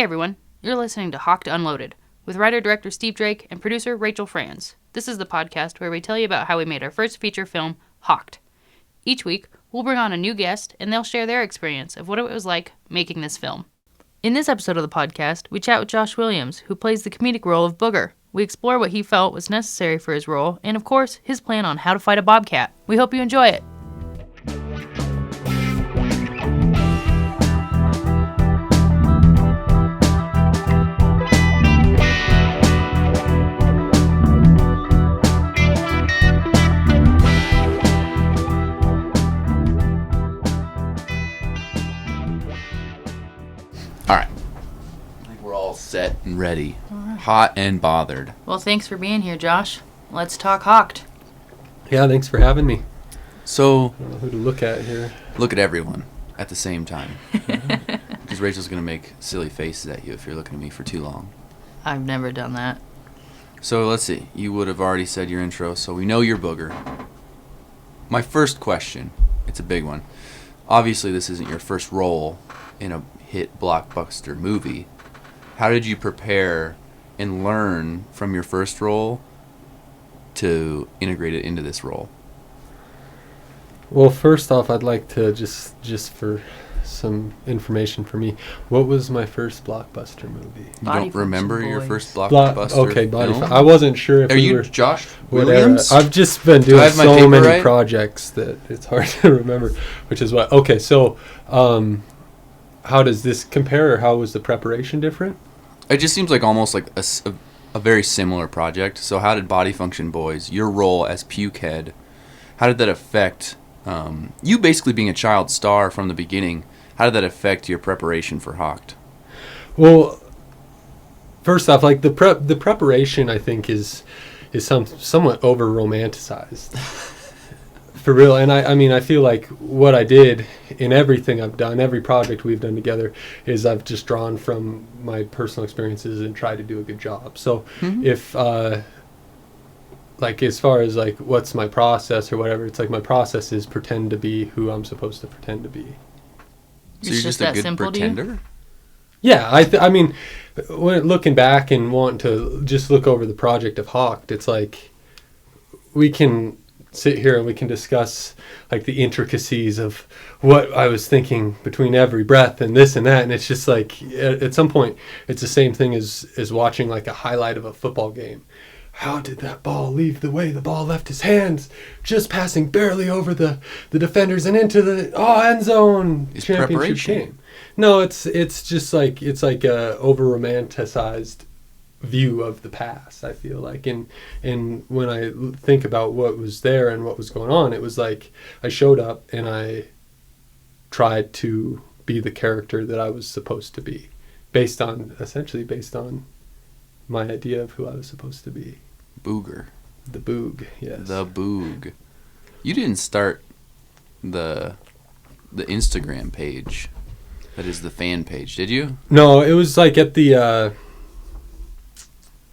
Hey everyone, you're listening to Hocked Unloaded with writer-director Steve Drake and producer Rachel Franz. This is the podcast where we tell you about how we made our first feature film, Hocked. Each week, we'll bring on a new guest and they'll share their experience of what it was like making this film. In this episode of the podcast, we chat with Josh Williams, who plays the comedic role of Booger. We explore what he felt was necessary for his role and, of course, his plan on how to fight a bobcat. We hope you enjoy it. Set and ready. Right. Hot and bothered. Well, thanks for being here, Josh. Let's talk Hocked. Yeah, thanks for having me. So, I don't know who to look at here. Look at everyone at the same time. Because Rachel's going to make silly faces at you if you're looking at me for too long. I've never done that. So, let's see. You would have already said your intro, so we know you're Booger. My first question, it's a big one. Obviously, this isn't your first role in a hit blockbuster movie. How did you prepare and learn from your first role to integrate it into this role? Well, first off, I'd like to just for some information for me, what was my first blockbuster movie? You don't remember your first blockbuster film? I wasn't sure if Are you Josh Williams? I've just been doing so many projects that it's hard to remember, which is why. Okay, so how does this compare, or how was the preparation different? It just seems like almost like a very similar project. So how did Body Function Boys, your role as Pukehead, how did that affect you basically being a child star from the beginning? How did that affect your preparation for Hocked? Well, first off, like the preparation, I think is somewhat over romanticized. For real. And I mean, I feel like what I did in everything I've done, every project we've done together, is I've just drawn from my personal experiences and tried to do a good job. So if, like, as far as, like, what's my process or whatever, it's like my process is pretend to be who I'm supposed to pretend to be. So you're just a good pretender? Yeah. I mean, when looking back and wanting to just look over the project of Hocked, it's like we can sit here and we can discuss like the intricacies of what I was thinking between every breath and this and that, and it's just like at some point it's the same thing as watching like a highlight of a football game. How did that ball leave the way the ball left his hands, just passing barely over the defenders and into the end zone? It's championship game. No, it's just like it's like a over romanticized view of the past, I feel like, and when I think about what was there and what was going on, it was like I showed up and I tried to be the character that I was supposed to be, essentially based on my idea of who I was supposed to be. Booger. The Boog, yes. The Boog. You didn't start the Instagram page that is the fan page, did you? No, it was like at the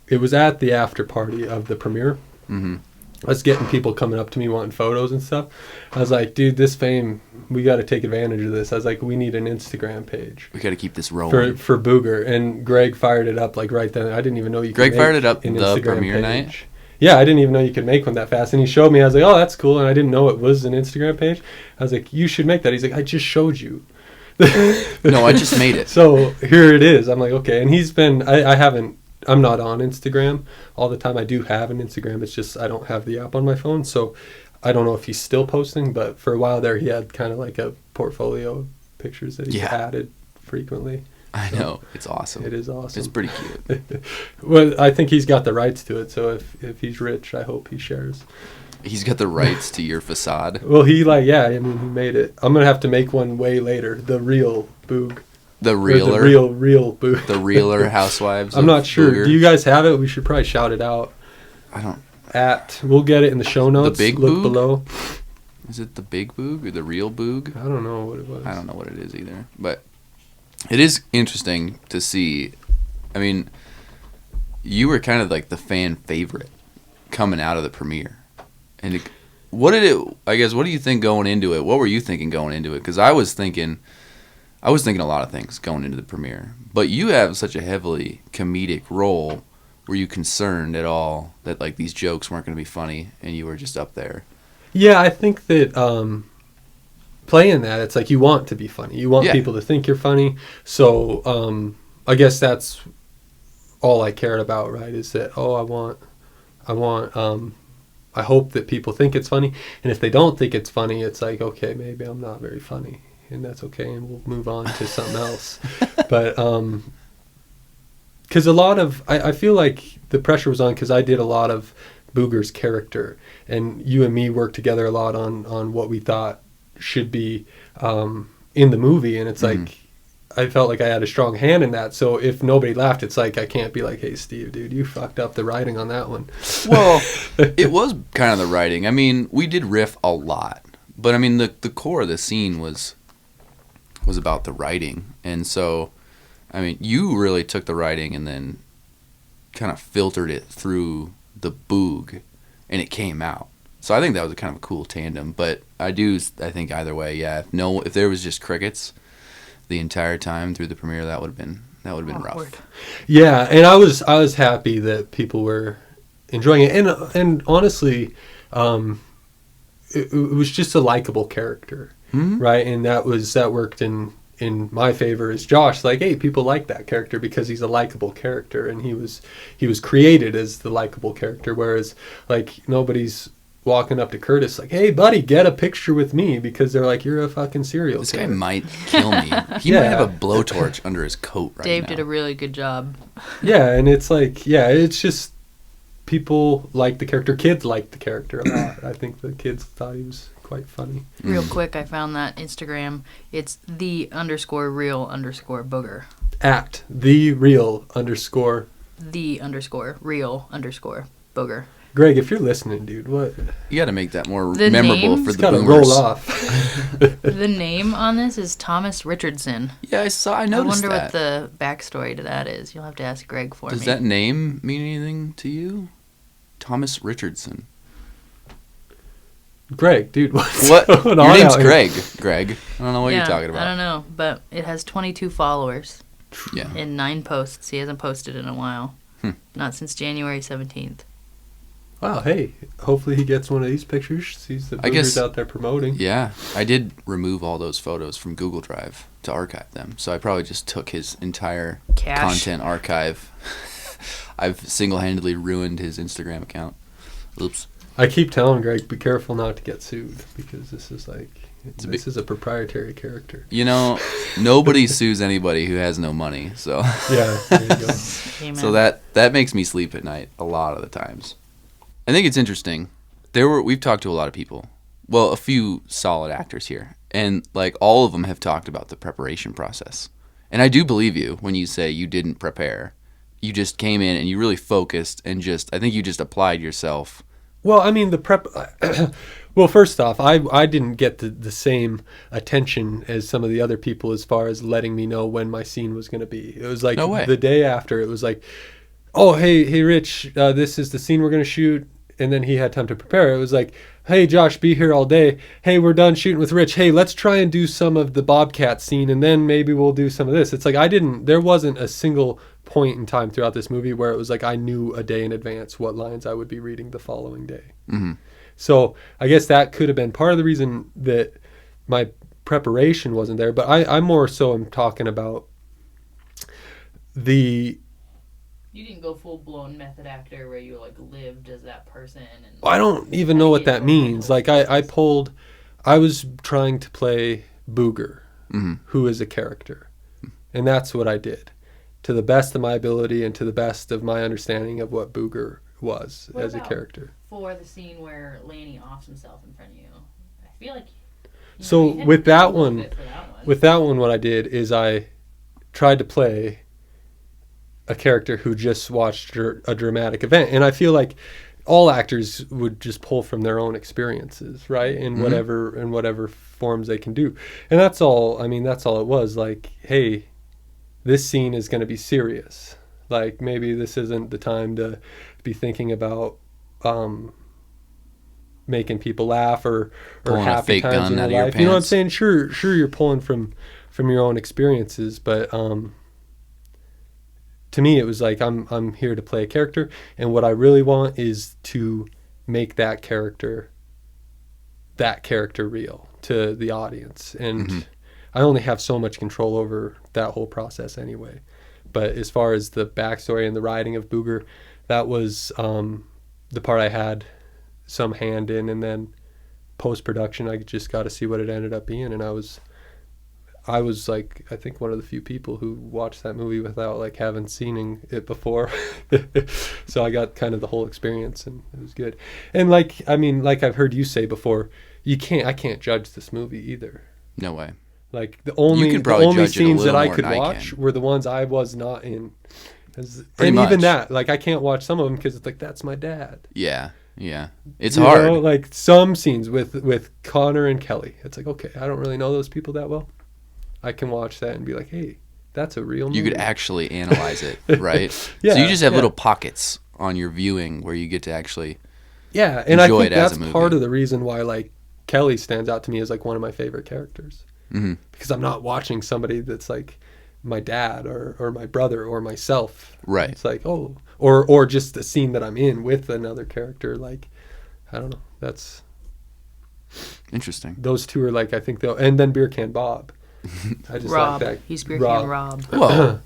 it was at the after party of the premiere. Mm-hmm. I was getting people coming up to me wanting photos and stuff. I was like, dude, this fame, we got to take advantage of this. I was like, we need an Instagram page. We got to keep this rolling. For Booger. And Greg fired it up like right then. I didn't even know you could Greg make fired it up an the Instagram premiere page. night? Yeah, I didn't even know you could make one that fast. And he showed me. I was like, oh, that's cool. And I didn't know it was an Instagram page. I was like, you should make that. He's like, I just showed you. No, I just made it. So here it is. I'm like, okay. And he's been, I'm not on Instagram all the time. I do have an Instagram. It's just I don't have the app on my phone. So I don't know if he's still posting, but for a while there he had kind of like a portfolio of pictures that he added frequently. I know. It's awesome. It is awesome. It's pretty cute. Well, I think he's got the rights to it. So if he's rich, I hope he shares. He's got the rights to your facade. Well, he made it. I'm going to have to make one way later. The real Boog. The reeler? The real Boog. The realer housewives. I'm not sure. Booger. Do you guys have it? We should probably shout it out. I don't. We'll get it in the show notes. The big Look Boog? below. Is it the big Boog or the real Boog? I don't know what it was. I don't know what it is either. But it is interesting to see. I mean, you were kind of like the fan favorite coming out of the premiere. And what do you think going into it? What were you thinking going into it? Because I was thinking, I was thinking a lot of things going into the premiere. But you have such a heavily comedic role. Were you concerned at all that like these jokes weren't going to be funny and you were just up there? Yeah, I think that playing that, it's like you want to be funny. You want people to think you're funny. So I guess that's all I cared about, right? Is that, I hope that people think it's funny. And if they don't think it's funny, it's like, okay, maybe I'm not very funny. And that's okay, and we'll move on to something else. But because a lot of, I feel like the pressure was on because I did a lot of Booger's character. And you and me worked together a lot on what we thought should be in the movie. And it's like, I felt like I had a strong hand in that. So if nobody laughed, it's like I can't be like, hey, Steve, dude, you fucked up the writing on that one. Well, it was kind of the writing. I mean, we did riff a lot. But, I mean, the core of the scene was about the writing. And so, I mean, you really took the writing and then kind of filtered it through the boog, and it came out. So I think that was kind of a cool tandem. But I think either way, yeah. If there was just crickets the entire time through the premiere, that would have been rough. Yeah, and I was happy that people were enjoying it, and honestly, it was just a likable character, right? And that worked in my favor as Josh. Like, hey, people like that character because he's a likable character, and he was created as the likable character. Whereas, like, nobody's walking up to Curtis like, hey, buddy, get a picture with me, because they're like, you're a fucking serial This killer. guy might kill me. He might have a blowtorch under his coat right Dave now. did a really good job. Yeah, and it's like, yeah, it's just people like the character. Kids like the character a lot. I think the kids thought he was quite funny. Real quick, I found that Instagram. It's _real_booger. At _real_. _real_booger. Greg, if you're listening, dude, what? You got to make that more The memorable name? for It's the got to boomers. roll off. The name on this is Thomas Richardson. Yeah, I I noticed wonder that. what the backstory to that is. You'll have to ask Greg for me. Does that name mean anything to you? Thomas Richardson. Greg, dude, what's What? going Your on name's out here? Greg. I don't know what you're talking about. I don't know, but it has 22 followers Yeah. and 9 posts. He hasn't posted in a while. Not since January 17th. Wow, hey, hopefully he gets one of these pictures. Sees the boogers out there promoting. Yeah. I did remove all those photos from Google Drive to archive them. So I probably just took his entire Cache. content archive. I've single-handedly ruined his Instagram account. Oops. I keep telling Greg, be careful not to get sued, because this is like, this is a proprietary character. You know, nobody sues anybody who has no money. So Yeah, there you go. Amen. So that makes me sleep at night a lot of the times. I think it's interesting. We've talked to a lot of people. Well, a few solid actors here. And like all of them have talked about the preparation process. And I do believe you when you say you didn't prepare. You just came in and you really focused and I think you just applied yourself. Well, I mean, the prep... Well, first off, I didn't get the same attention as some of the other people as far as letting me know when my scene was going to be. It was like No way. the day after. It was like, oh, hey, Rich, this is the scene we're going to shoot. And then he had time to prepare. It was like, hey, Josh, be here all day. Hey, we're done shooting with Rich. Hey, let's try and do some of the Bobcat scene, and then maybe we'll do some of this. It's like there wasn't a single point in time throughout this movie where it was like I knew a day in advance what lines I would be reading the following day. Mm-hmm. So I guess that could have been part of the reason that my preparation wasn't there. But I more so am talking about the... You didn't go full-blown method actor where you, like, lived as that person. And I don't even know what that means. Like, I was trying to play Booger, who is a character. And that's what I did, to the best of my ability and to the best of my understanding of what Booger was as a character. For the scene where Lanny offs himself in front of you, I feel like... So with that one, what I did is I tried to play a character who just watched a dramatic event. And I feel like all actors would just pull from their own experiences, right? In whatever forms they can do. And that's all it was. Like, hey, this scene is going to be serious. Like, maybe this isn't the time to be thinking about making people laugh or Pulling a happy fake times gun in out their of your life. You know what I'm pants. saying? Sure you're pulling from from your own experiences. But to me, it was like I'm here to play a character, and what I really want is to make that character real to the audience. And I only have so much control over that whole process anyway. But as far as the backstory and the writing of Booger, that was the part I had some hand in, and then post-production I just got to see what it ended up being. And I was like, I think one of the few people who watched that movie without like having seen it before. So I got kind of the whole experience, and it was good. And like, I mean, like I've heard you say before, I can't judge this movie either. No way. Like the only scenes that I could watch can. were the ones I was not in. Pretty and much. Even that, like I can't watch some of them because it's like, that's my dad. Yeah. It's hard. Know? Like some scenes with Connor and Kelly, it's like, okay, I don't really know those people that well. I can watch that and be like, hey, that's a real movie. You could actually analyze it, right? Yeah. So you just have little pockets on your viewing where you get to actually and I think that's that's part of the reason why like Kelly stands out to me as like one of my favorite characters. Mm-hmm. Because I'm not watching somebody that's like my dad or my brother or myself. Right. It's like, oh, or just the scene that I'm in with another character. Like, I don't know. That's interesting. Those two are like, I think and then Beer Can Bob. I just Rob. like that. He's Beer Can Rob. Well,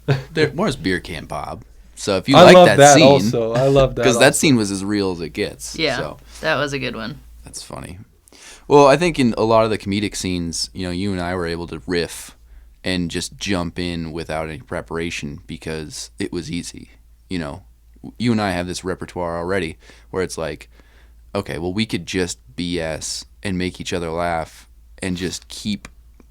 where's Beer Can Bob? So if you I like love that scene, also. I love that because that scene was as real as it gets. Yeah, so. that was a good one. That's funny. Well, I think in a lot of the comedic scenes, you and I were able to riff and just jump in without any preparation because it was easy. You and I have this repertoire already where it's like, okay, well, we could just BS and make each other laugh and just keep,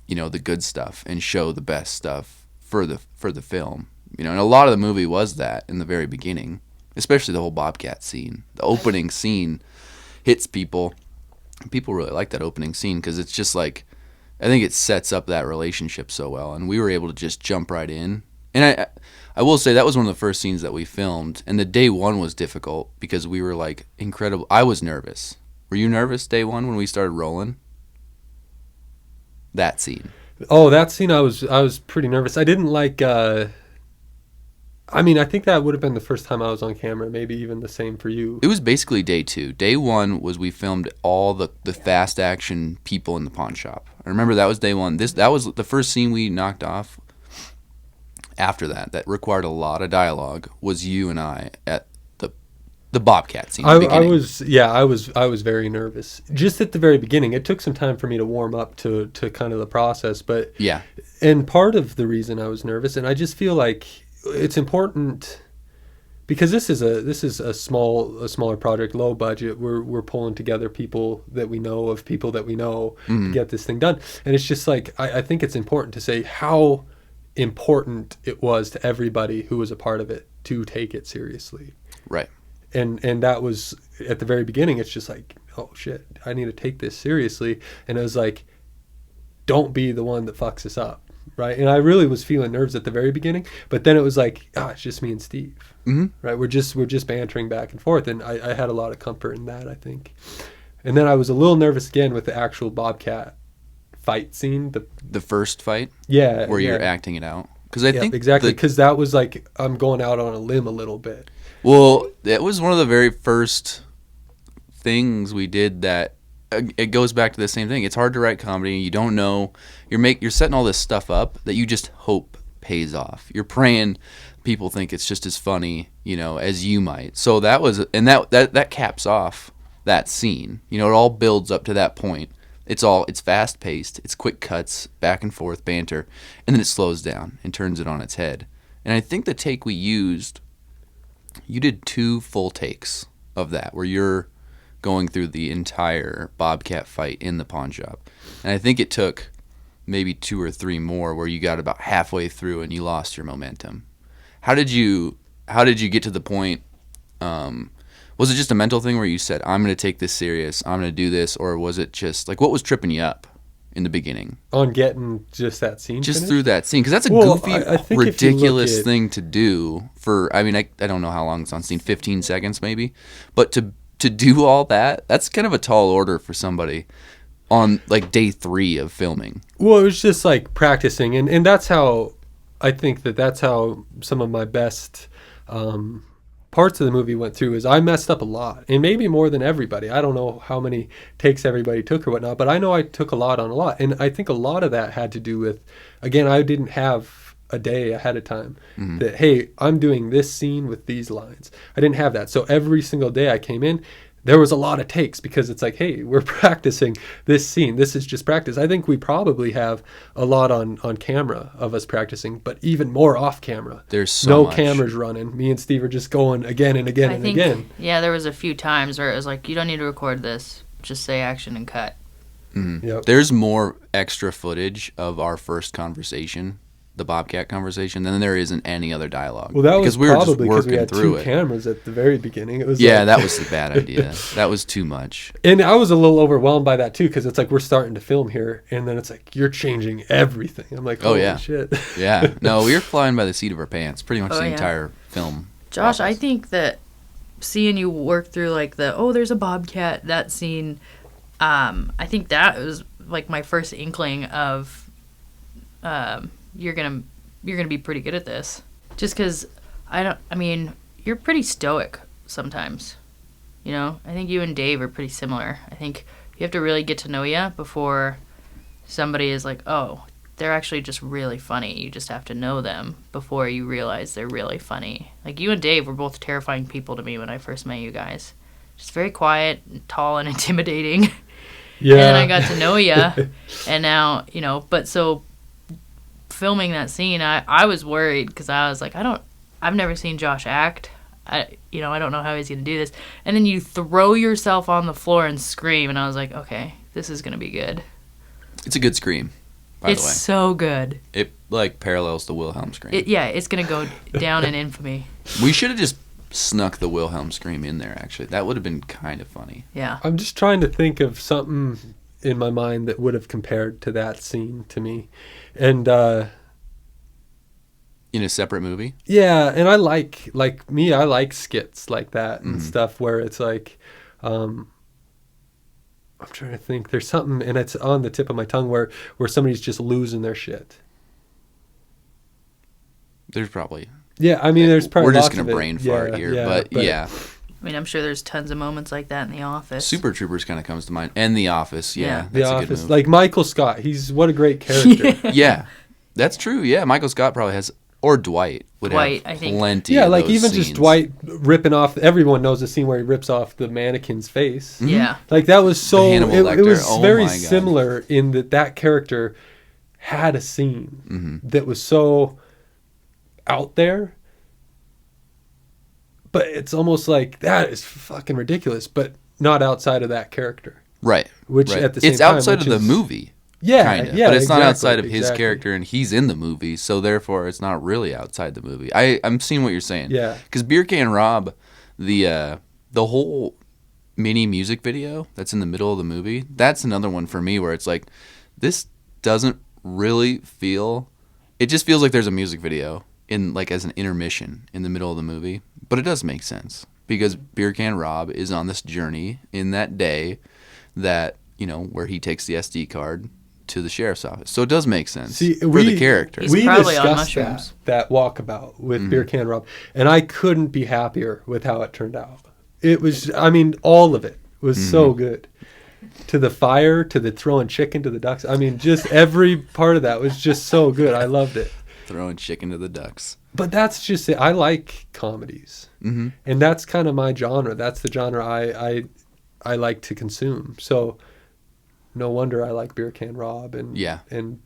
the good stuff and show the best stuff for the film. And a lot of the movie was that in the very beginning, especially the whole Bobcat scene. The opening scene hits people. People really like that opening scene because it's just like, I think it sets up that relationship so well, and we were able to just jump right in. And I will say that was one of the first scenes that we filmed, and the day one was difficult because we were like incredible. I was nervous. Were you nervous day one when we started rolling? That scene. Oh, that scene I was pretty nervous. I didn't like I think that would have been the first time I was on camera, maybe even the same for you. It was basically day two. Day one was we filmed all the fast action people in the pawn shop. I remember that was day one. That was the first scene we knocked off. After that required a lot of dialogue, was you and I at the Bobcat scene. I was very nervous. Just at the very beginning. It took some time for me to warm up to kind of the process, but yeah. And part of the reason I was nervous, and I just feel like it's important because this is a smaller project, low budget. We're pulling together people that we know to get this thing done. And it's just like I think it's important to say how important it was to everybody who was a part of it to take it seriously. Right. And that was at the very beginning. It's just like, oh shit, I need to take this seriously. And it was like, don't be the one that fucks us up. Right. And I really was feeling nerves at the very beginning, but then it was like, it's just me and Steve. Mm-hmm. Right. We're just bantering back and forth. And I had a lot of comfort in that, I think. And then I was a little nervous again with the actual Bobcat fight scene. The first fight? Yeah. Where you're acting it out. Because I think exactly. Because that was like, I'm going out on a limb a little bit. Well, that was one of the very first things we did that it goes back to the same thing. It's hard to write comedy. You don't know. You're setting all this stuff up that you just hope pays off. You're praying people think it's just as funny, as you might. So that was, and that caps off that scene. It all builds up to that point. It's fast paced. It's quick cuts, back and forth banter, and then it slows down and turns it on its head. And I think the take we used, you did 2 full takes of that where you're going through the entire Bobcat fight in the pawn shop. And I think it took maybe 2 or 3 more where you got about halfway through and you lost your momentum. How did you get to the point? Was it just a mental thing where you said, I'm going to take this serious, I'm going to do this? Or was it just like, what was tripping you up in the beginning? On getting just that scene Just finished? through that scene. Because that's a goofy, I think ridiculous thing to do for, I don't know how long it's on scene, 15 seconds maybe. But to do all that, that's kind of a tall order for somebody on like day 3 of filming? Well, it was just like practicing, and that's how I think that's how some of my best parts of the movie went through. Is I messed up a lot, and maybe more than everybody. I don't know how many takes everybody took or whatnot, but I know I took a lot on a lot, and I think a lot of that had to do with, again, I didn't have a day ahead of time that, hey, I'm doing this scene with these lines. I didn't have that, so every single day I came in, there was a lot of takes because it's like, hey, we're practicing this scene. This is just practice. I think we probably have a lot on camera of us practicing, but even more off camera. There's so much. Cameras running. Me and Steve are just going again and again and again. Yeah, there was a few times where it was like, you don't need to record this. Just say action and cut. Yep. There's more extra footage of our first conversation, the Bobcat conversation, than there is in any other dialogue. Well, that was we were just probably because working we had through 2 it. cameras at the very beginning. It was That was a bad idea. That was too much. And I was a little overwhelmed by that too, because it's like we're starting to film here, and then it's like you're changing everything. I'm like, holy shit. Yeah. No, we were flying by the seat of our pants pretty much the yeah. entire film. Josh, process. I think that seeing you work through like there's a bobcat, that scene, I think that was like my first inkling of you're gonna be pretty good at this. Just because you're pretty stoic sometimes. You know, I think you and Dave are pretty similar. I think you have to really get to know you before somebody is like, oh, they're actually just really funny. You just have to know them before you realize they're really funny. Like you and Dave were both terrifying people to me when I first met you guys. Just very quiet, and tall, and intimidating. Yeah. And then I got to know you, and now, but so filming that scene, I was worried because I was like, I've never seen Josh act. I don't know how he's going to do this. And then you throw yourself on the floor and scream, and I was like, okay, this is going to be good. It's a good scream, by the way. It's so good. It, parallels the Wilhelm scream. It's going to go down in infamy. We should have just snuck the Wilhelm scream in there, actually. That would have been kind of funny. Yeah. I'm just trying to think of something in my mind that would have compared to that scene to me. And, in a separate movie? yeah, and I like skits like that and stuff where it's like, I'm trying to think. There's something, and it's on the tip of my tongue, where somebody's just losing their shit. There's probably... Yeah, I mean, there's probably we're just lots gonna of it. brain fart here, but yeah. I mean, I'm sure there's tons of moments like that in The Office. Super Troopers kind of comes to mind, and The Office. Yeah, The that's a Office, good move. like Michael Scott. What a great character. Yeah, that's true. Yeah, Michael Scott probably has, or Dwight would Dwight, have I think. plenty. Yeah, of like those even scenes. just Dwight ripping off. Everyone knows the scene where he rips off the mannequin's face. Yeah. Like that was so. The Hannibal It Lecter. was Oh very my God. similar in that character had a scene that was so out there. But it's almost like that is fucking ridiculous, but not outside of that character. Right. Which right. at the same it's time, outside which of the is- movie. Yeah, Kinda. yeah, But it's not exactly, outside of his exactly. character, and he's in the movie, so therefore it's not really outside the movie. I'm seeing what you're saying. Yeah. Because Beer Can Rob, the whole mini music video that's in the middle of the movie, that's another one for me where it's like, this doesn't really feel... It just feels like there's a music video in like as an intermission in the middle of the movie, but it does make sense because Beer Can Rob is on this journey in that day that, where he takes the SD card to the sheriff's office. So it does make sense for the character. He's We probably on discussed mushrooms. that walkabout with Beer Can Rob, and I couldn't be happier with how it turned out. It was, all of it was so good. To the fire, to the throwing chicken to the ducks. Just every part of that was just so good. I loved it. Throwing chicken to the ducks. But that's just it. I like comedies, and that's kind of my genre. That's the genre I like to consume. So no wonder I like Beer Can Rob, and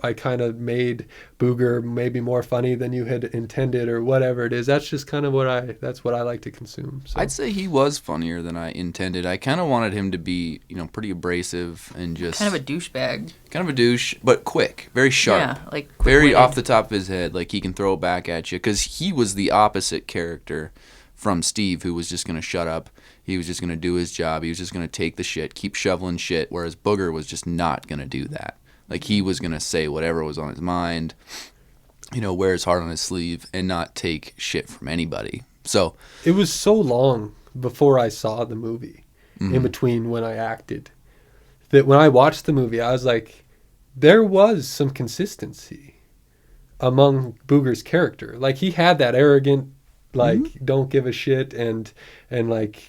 I kind of made Booger maybe more funny than you had intended, or whatever it is. That's just kind of what I like to consume. So. I'd say he was funnier than I intended. I kind of wanted him to be, pretty abrasive and just Kind of a douchebag. kind of a douche, but quick, very sharp. Yeah, like very quick-witted. off the top of his head, like he can throw it back at you. Because he was the opposite character from Steve, who was just going to shut up. He was just going to do his job. He was just going to take the shit, keep shoveling shit, whereas Booger was just not going to do that. Like he was going to say whatever was on his mind, wear his heart on his sleeve, and not take shit from anybody. So It was so long before I saw the movie, in between when I acted, that when I watched the movie, I was like, there was some consistency among Booger's character. Like, he had that arrogant, like, don't give a shit, and like,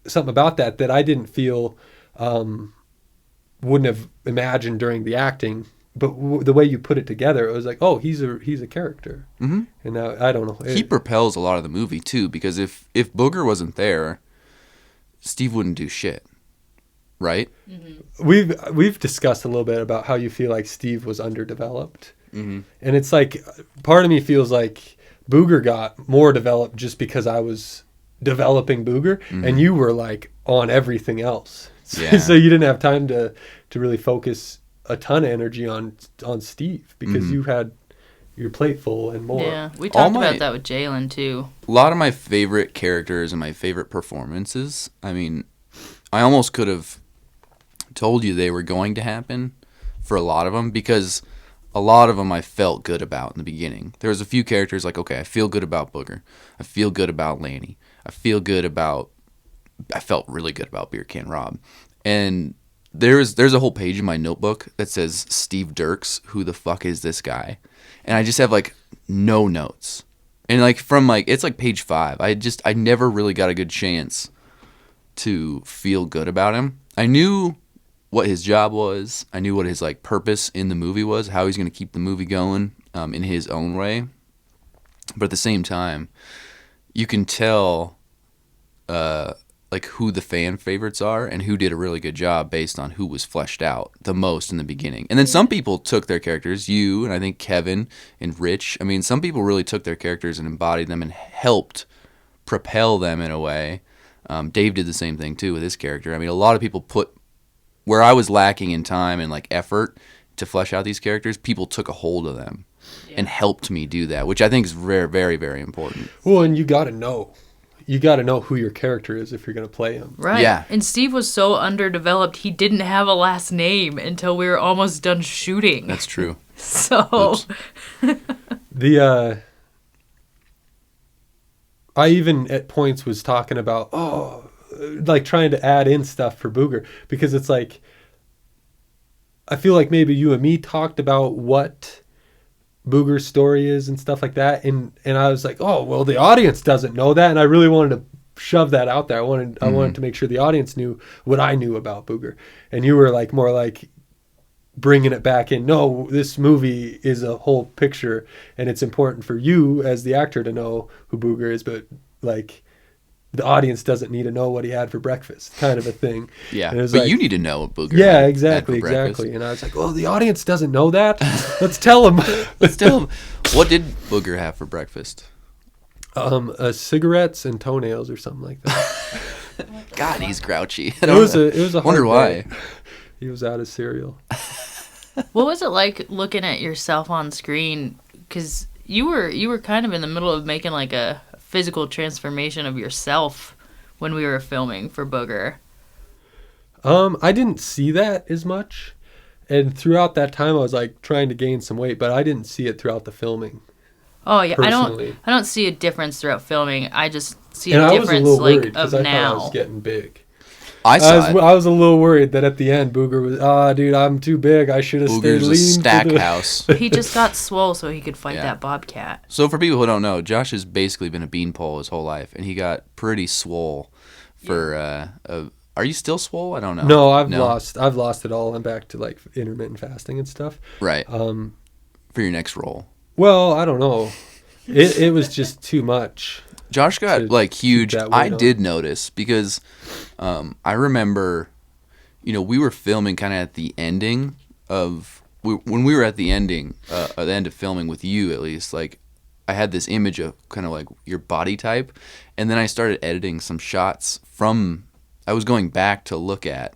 something about that I didn't feel, wouldn't have imagined during the acting. But the way you put it together, it was like, oh, he's a character. And now, I don't know. He propels a lot of the movie, too, because if Booger wasn't there, Steve wouldn't do shit. Right? We've discussed a little bit about how you feel like Steve was underdeveloped. And it's like, part of me feels like Booger got more developed just because I was developing Booger, and you were like on everything else. Yeah. So you didn't have time to really focus a ton of energy on Steve, because you had your plate full and more. Yeah, we talked about that with Jalen too. A lot of my favorite characters and my favorite performances, I mean, I almost could have told you they were going to happen for a lot of them, because a lot of them I felt good about in the beginning. There was a few characters like, okay, I feel good about Booger. I feel good about Lanny. I felt really good about Beer Can Rob. And there's a whole page in my notebook that says Steve Dirks, who the fuck is this guy? And I just have like no notes. And like from like, it's like page 5. I never really got a good chance to feel good about him. I knew what his job was. I knew what his like purpose in the movie was, how he's going to keep the movie going in his own way. But at the same time, you can tell like who the fan favorites are and who did a really good job based on who was fleshed out the most in the beginning. And then some people took their characters, you and I think Kevin and Rich. I mean, some people really took their characters and embodied them and helped propel them in a way. Dave did the same thing too with his character. I mean, a lot of people put where I was lacking in time and like effort to flesh out these characters, people took a hold of them and helped me do that, which I think is very, very, very important. Well, and you got to know who your character is if you're going to play him. Right. Yeah. And Steve was so underdeveloped, he didn't have a last name until we were almost done shooting. That's true. So I even at points was talking about, like trying to add in stuff for Booger, because it's like, I feel like maybe you and me talked about what Booger's story is and stuff like that, and I was like, oh well, the audience doesn't know that, and I really wanted to shove that out there. I wanted to make sure the audience knew what I knew about Booger, and you were like more like bringing it back in. No, this movie is a whole picture, and it's important for you as the actor to know who Booger is, but like the audience doesn't need to know what he had for breakfast, kind of a thing. Yeah, but like, you need to know what Booger had for breakfast. And I was like, the audience doesn't know that? Let's tell them. Let's tell them. What did Booger have for breakfast? Cigarettes and toenails or something like that. God, he's grouchy. It was a wonder why. He was out of cereal. What was it like looking at yourself on screen? Because you were kind of in the middle of making like a physical transformation of yourself when we were filming for Booger. I didn't see that as much, and throughout that time I was like trying to gain some weight, but I didn't see it throughout the filming. Oh yeah, personally. I don't see a difference throughout filming. I just see and a I difference was a little like worried, of I now. thought I was getting big. I was a little worried that at the end Booger was, dude, I'm too big. I should have stayed lean. Booger's a stack house. He just got swole so he could fight that bobcat. So for people who don't know, Josh has basically been a beanpole his whole life, and he got pretty swole for. Are you still swole? I don't know. No, I've lost it all. I'm back to like intermittent fasting and stuff. Right. For your next role. Well, I don't know. It was just too much. Josh got like huge. I did notice because I remember, we were filming kind of at the ending of when we were at the ending, at the end of filming with you at least. Like, I had this image of kind of like your body type, and then I started editing some shots from. I was going back to look at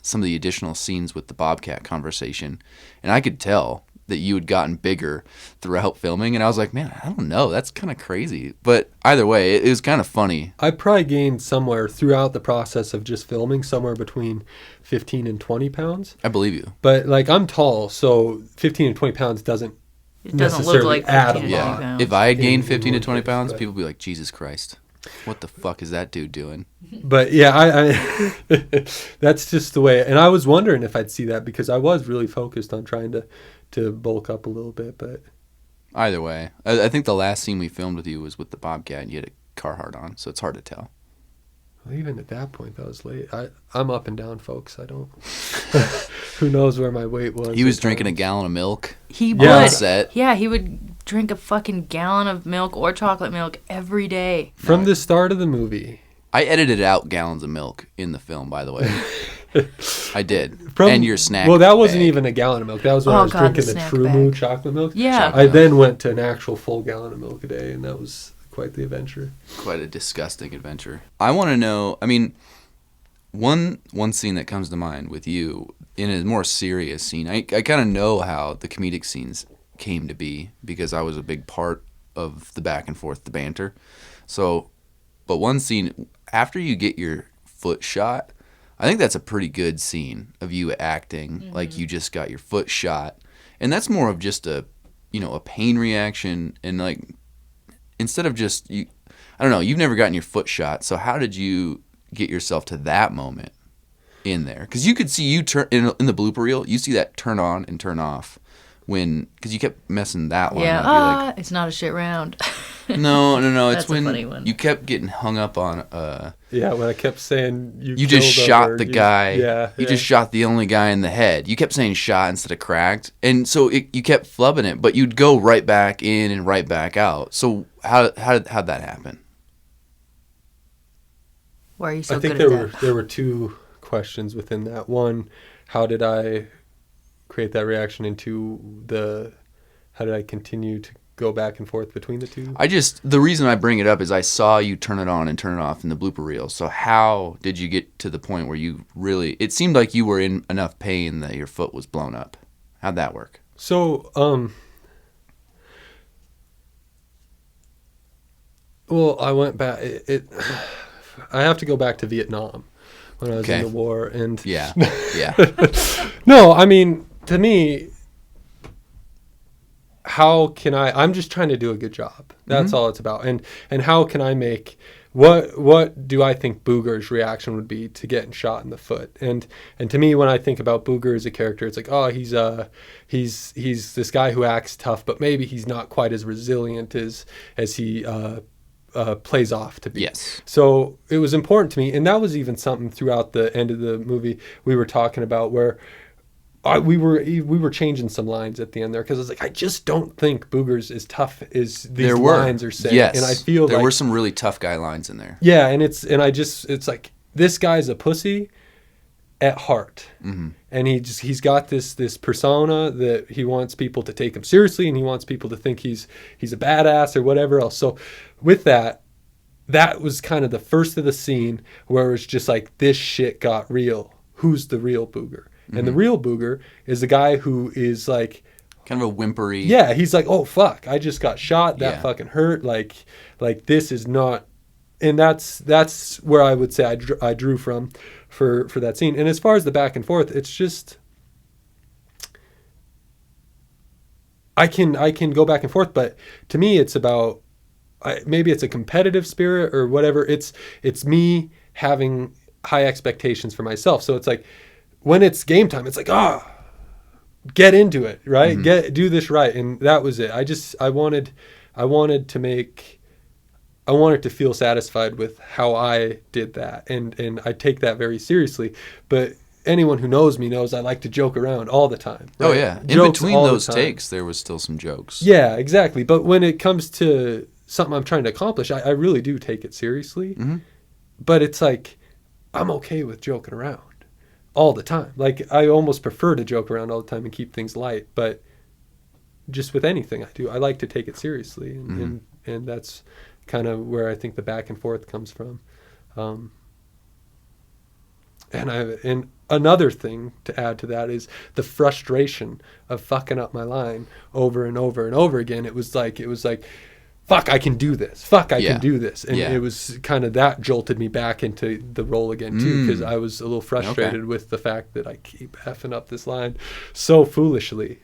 some of the additional scenes with the Bobcat conversation, and I could tell that you had gotten bigger throughout filming, and I was like, man, I don't know, that's kind of crazy. But either way, it was kind of funny. I probably gained somewhere throughout the process of just filming somewhere between 15 and 20 pounds. I believe you. But like, I'm tall, so 15 and 20 pounds doesn't look like 15 add a lot. pounds. If I had gained 15 to 20 pounds, people would be like, Jesus Christ. what the fuck is that dude doing? But yeah, I that's just the way. And I was wondering if I'd see that because I was really focused on trying to bulk up a little bit. But Either way, I think the last scene we filmed with you was with the Bobcat, and you had a Carhartt on, so it's hard to tell. well, even at that point, that was late. I'm up and down, folks. I don't. Who knows where my weight was? He was drinking a gallon of milk. He Yeah. would. Set. Yeah, he would drink a fucking gallon of milk or chocolate milk every day. From the start of the movie. I edited out gallons of milk in the film, by the way. I did. From, and your snack. Well, that wasn't bag. even a gallon of milk. That was when Oh, I was God, drinking the the snack True bag. Moo chocolate milk. Yeah. I then went to an actual full gallon of milk a day, and that was quite the adventure. Quite a disgusting adventure. I want to know, I mean, one scene that comes to mind with you in a more serious scene, I kind of know how the comedic scenes came to be because I was a big part of the back and forth, the banter. So, but one scene, after you get your foot shot, I think that's a pretty good scene of you acting like you just got your foot shot. And that's more of just a pain reaction and like, instead of just, I don't know, you've never gotten your foot shot. So how did you get yourself to that moment in there? Because you could see you turn in the blooper reel, you see that turn on and turn off because you kept messing that one Yeah, up. You're like, it's not a shit round. no, it's That's a when funny one. you kept getting hung up on Yeah, when I kept saying you killed just him shot or the guy. Yeah, You just shot the only guy in the head. You kept saying shot instead of cracked. And so you kept flubbing it, but you'd go right back in and right back out. So how'd that happen? Why are you so I think good at that? there were two questions within that. One, how did I create that reaction? Into how did I continue to go back and forth between the two? The reason I bring it up is I saw you turn it on and turn it off in the blooper reel. So how did you get to the point where you really, it seemed like you were in enough pain that your foot was blown up. How'd that work? So, well, I went back. I have to go back to Vietnam when I was in the war, and Yeah. no, I mean, to me, how can I'm just trying to do a good job. That's all it's about. And how can I make, what do I think Booger's reaction would be to getting shot in the foot? And to me, when I think about Booger as a character, it's like, oh, he's this guy who acts tough, but maybe he's not quite as resilient as he plays off to be. Yes. So it was important to me, and that was even something throughout the end of the movie we were talking about where we were changing some lines at the end there because I was like, I just don't think Booger's as tough as these lines are saying. Yes. And I feel there like were some really tough guy lines in there. yeah, and it's like this guy's a pussy at heart. Mm-hmm. And he's got this persona that he wants people to take him seriously, and he wants people to think he's a badass or whatever else. So with that was kind of the first of the scene where it's just like, this shit got real. Who's the real Booger? And the real Booger is the guy who is like kind of a whimpery. Yeah, he's like, oh fuck, I just got shot. That Yeah. fucking hurt. Like this is not. And that's where I would say I drew from for that scene. And as far as the back and forth, it's just I can go back and forth, but to me it's about maybe it's a competitive spirit or whatever. It's me having high expectations for myself. So it's like when it's game time, it's like get into it, right? Mm-hmm. Do this right, and that was it. I wanted to feel satisfied with how I did that, and I take that very seriously. But anyone who knows me knows I like to joke around all the time. Right? Oh yeah, in Jokes between all the those time. takes, there was still some jokes. Yeah, exactly. But when it comes to something I'm trying to accomplish, I really do take it seriously. Mm-hmm. But it's like I'm okay with joking around all the time. Like I almost prefer to joke around all the time and keep things light. But just with anything I do, I like to take it seriously, and that's kind of where I think the back and forth comes from. And another thing to add to that is the frustration of fucking up my line over and over and over again. It was like, fuck, I can do this. Fuck, I can do this. And it was kind of that jolted me back into the role again too, because I was a little frustrated with the fact that I keep effing up this line so foolishly.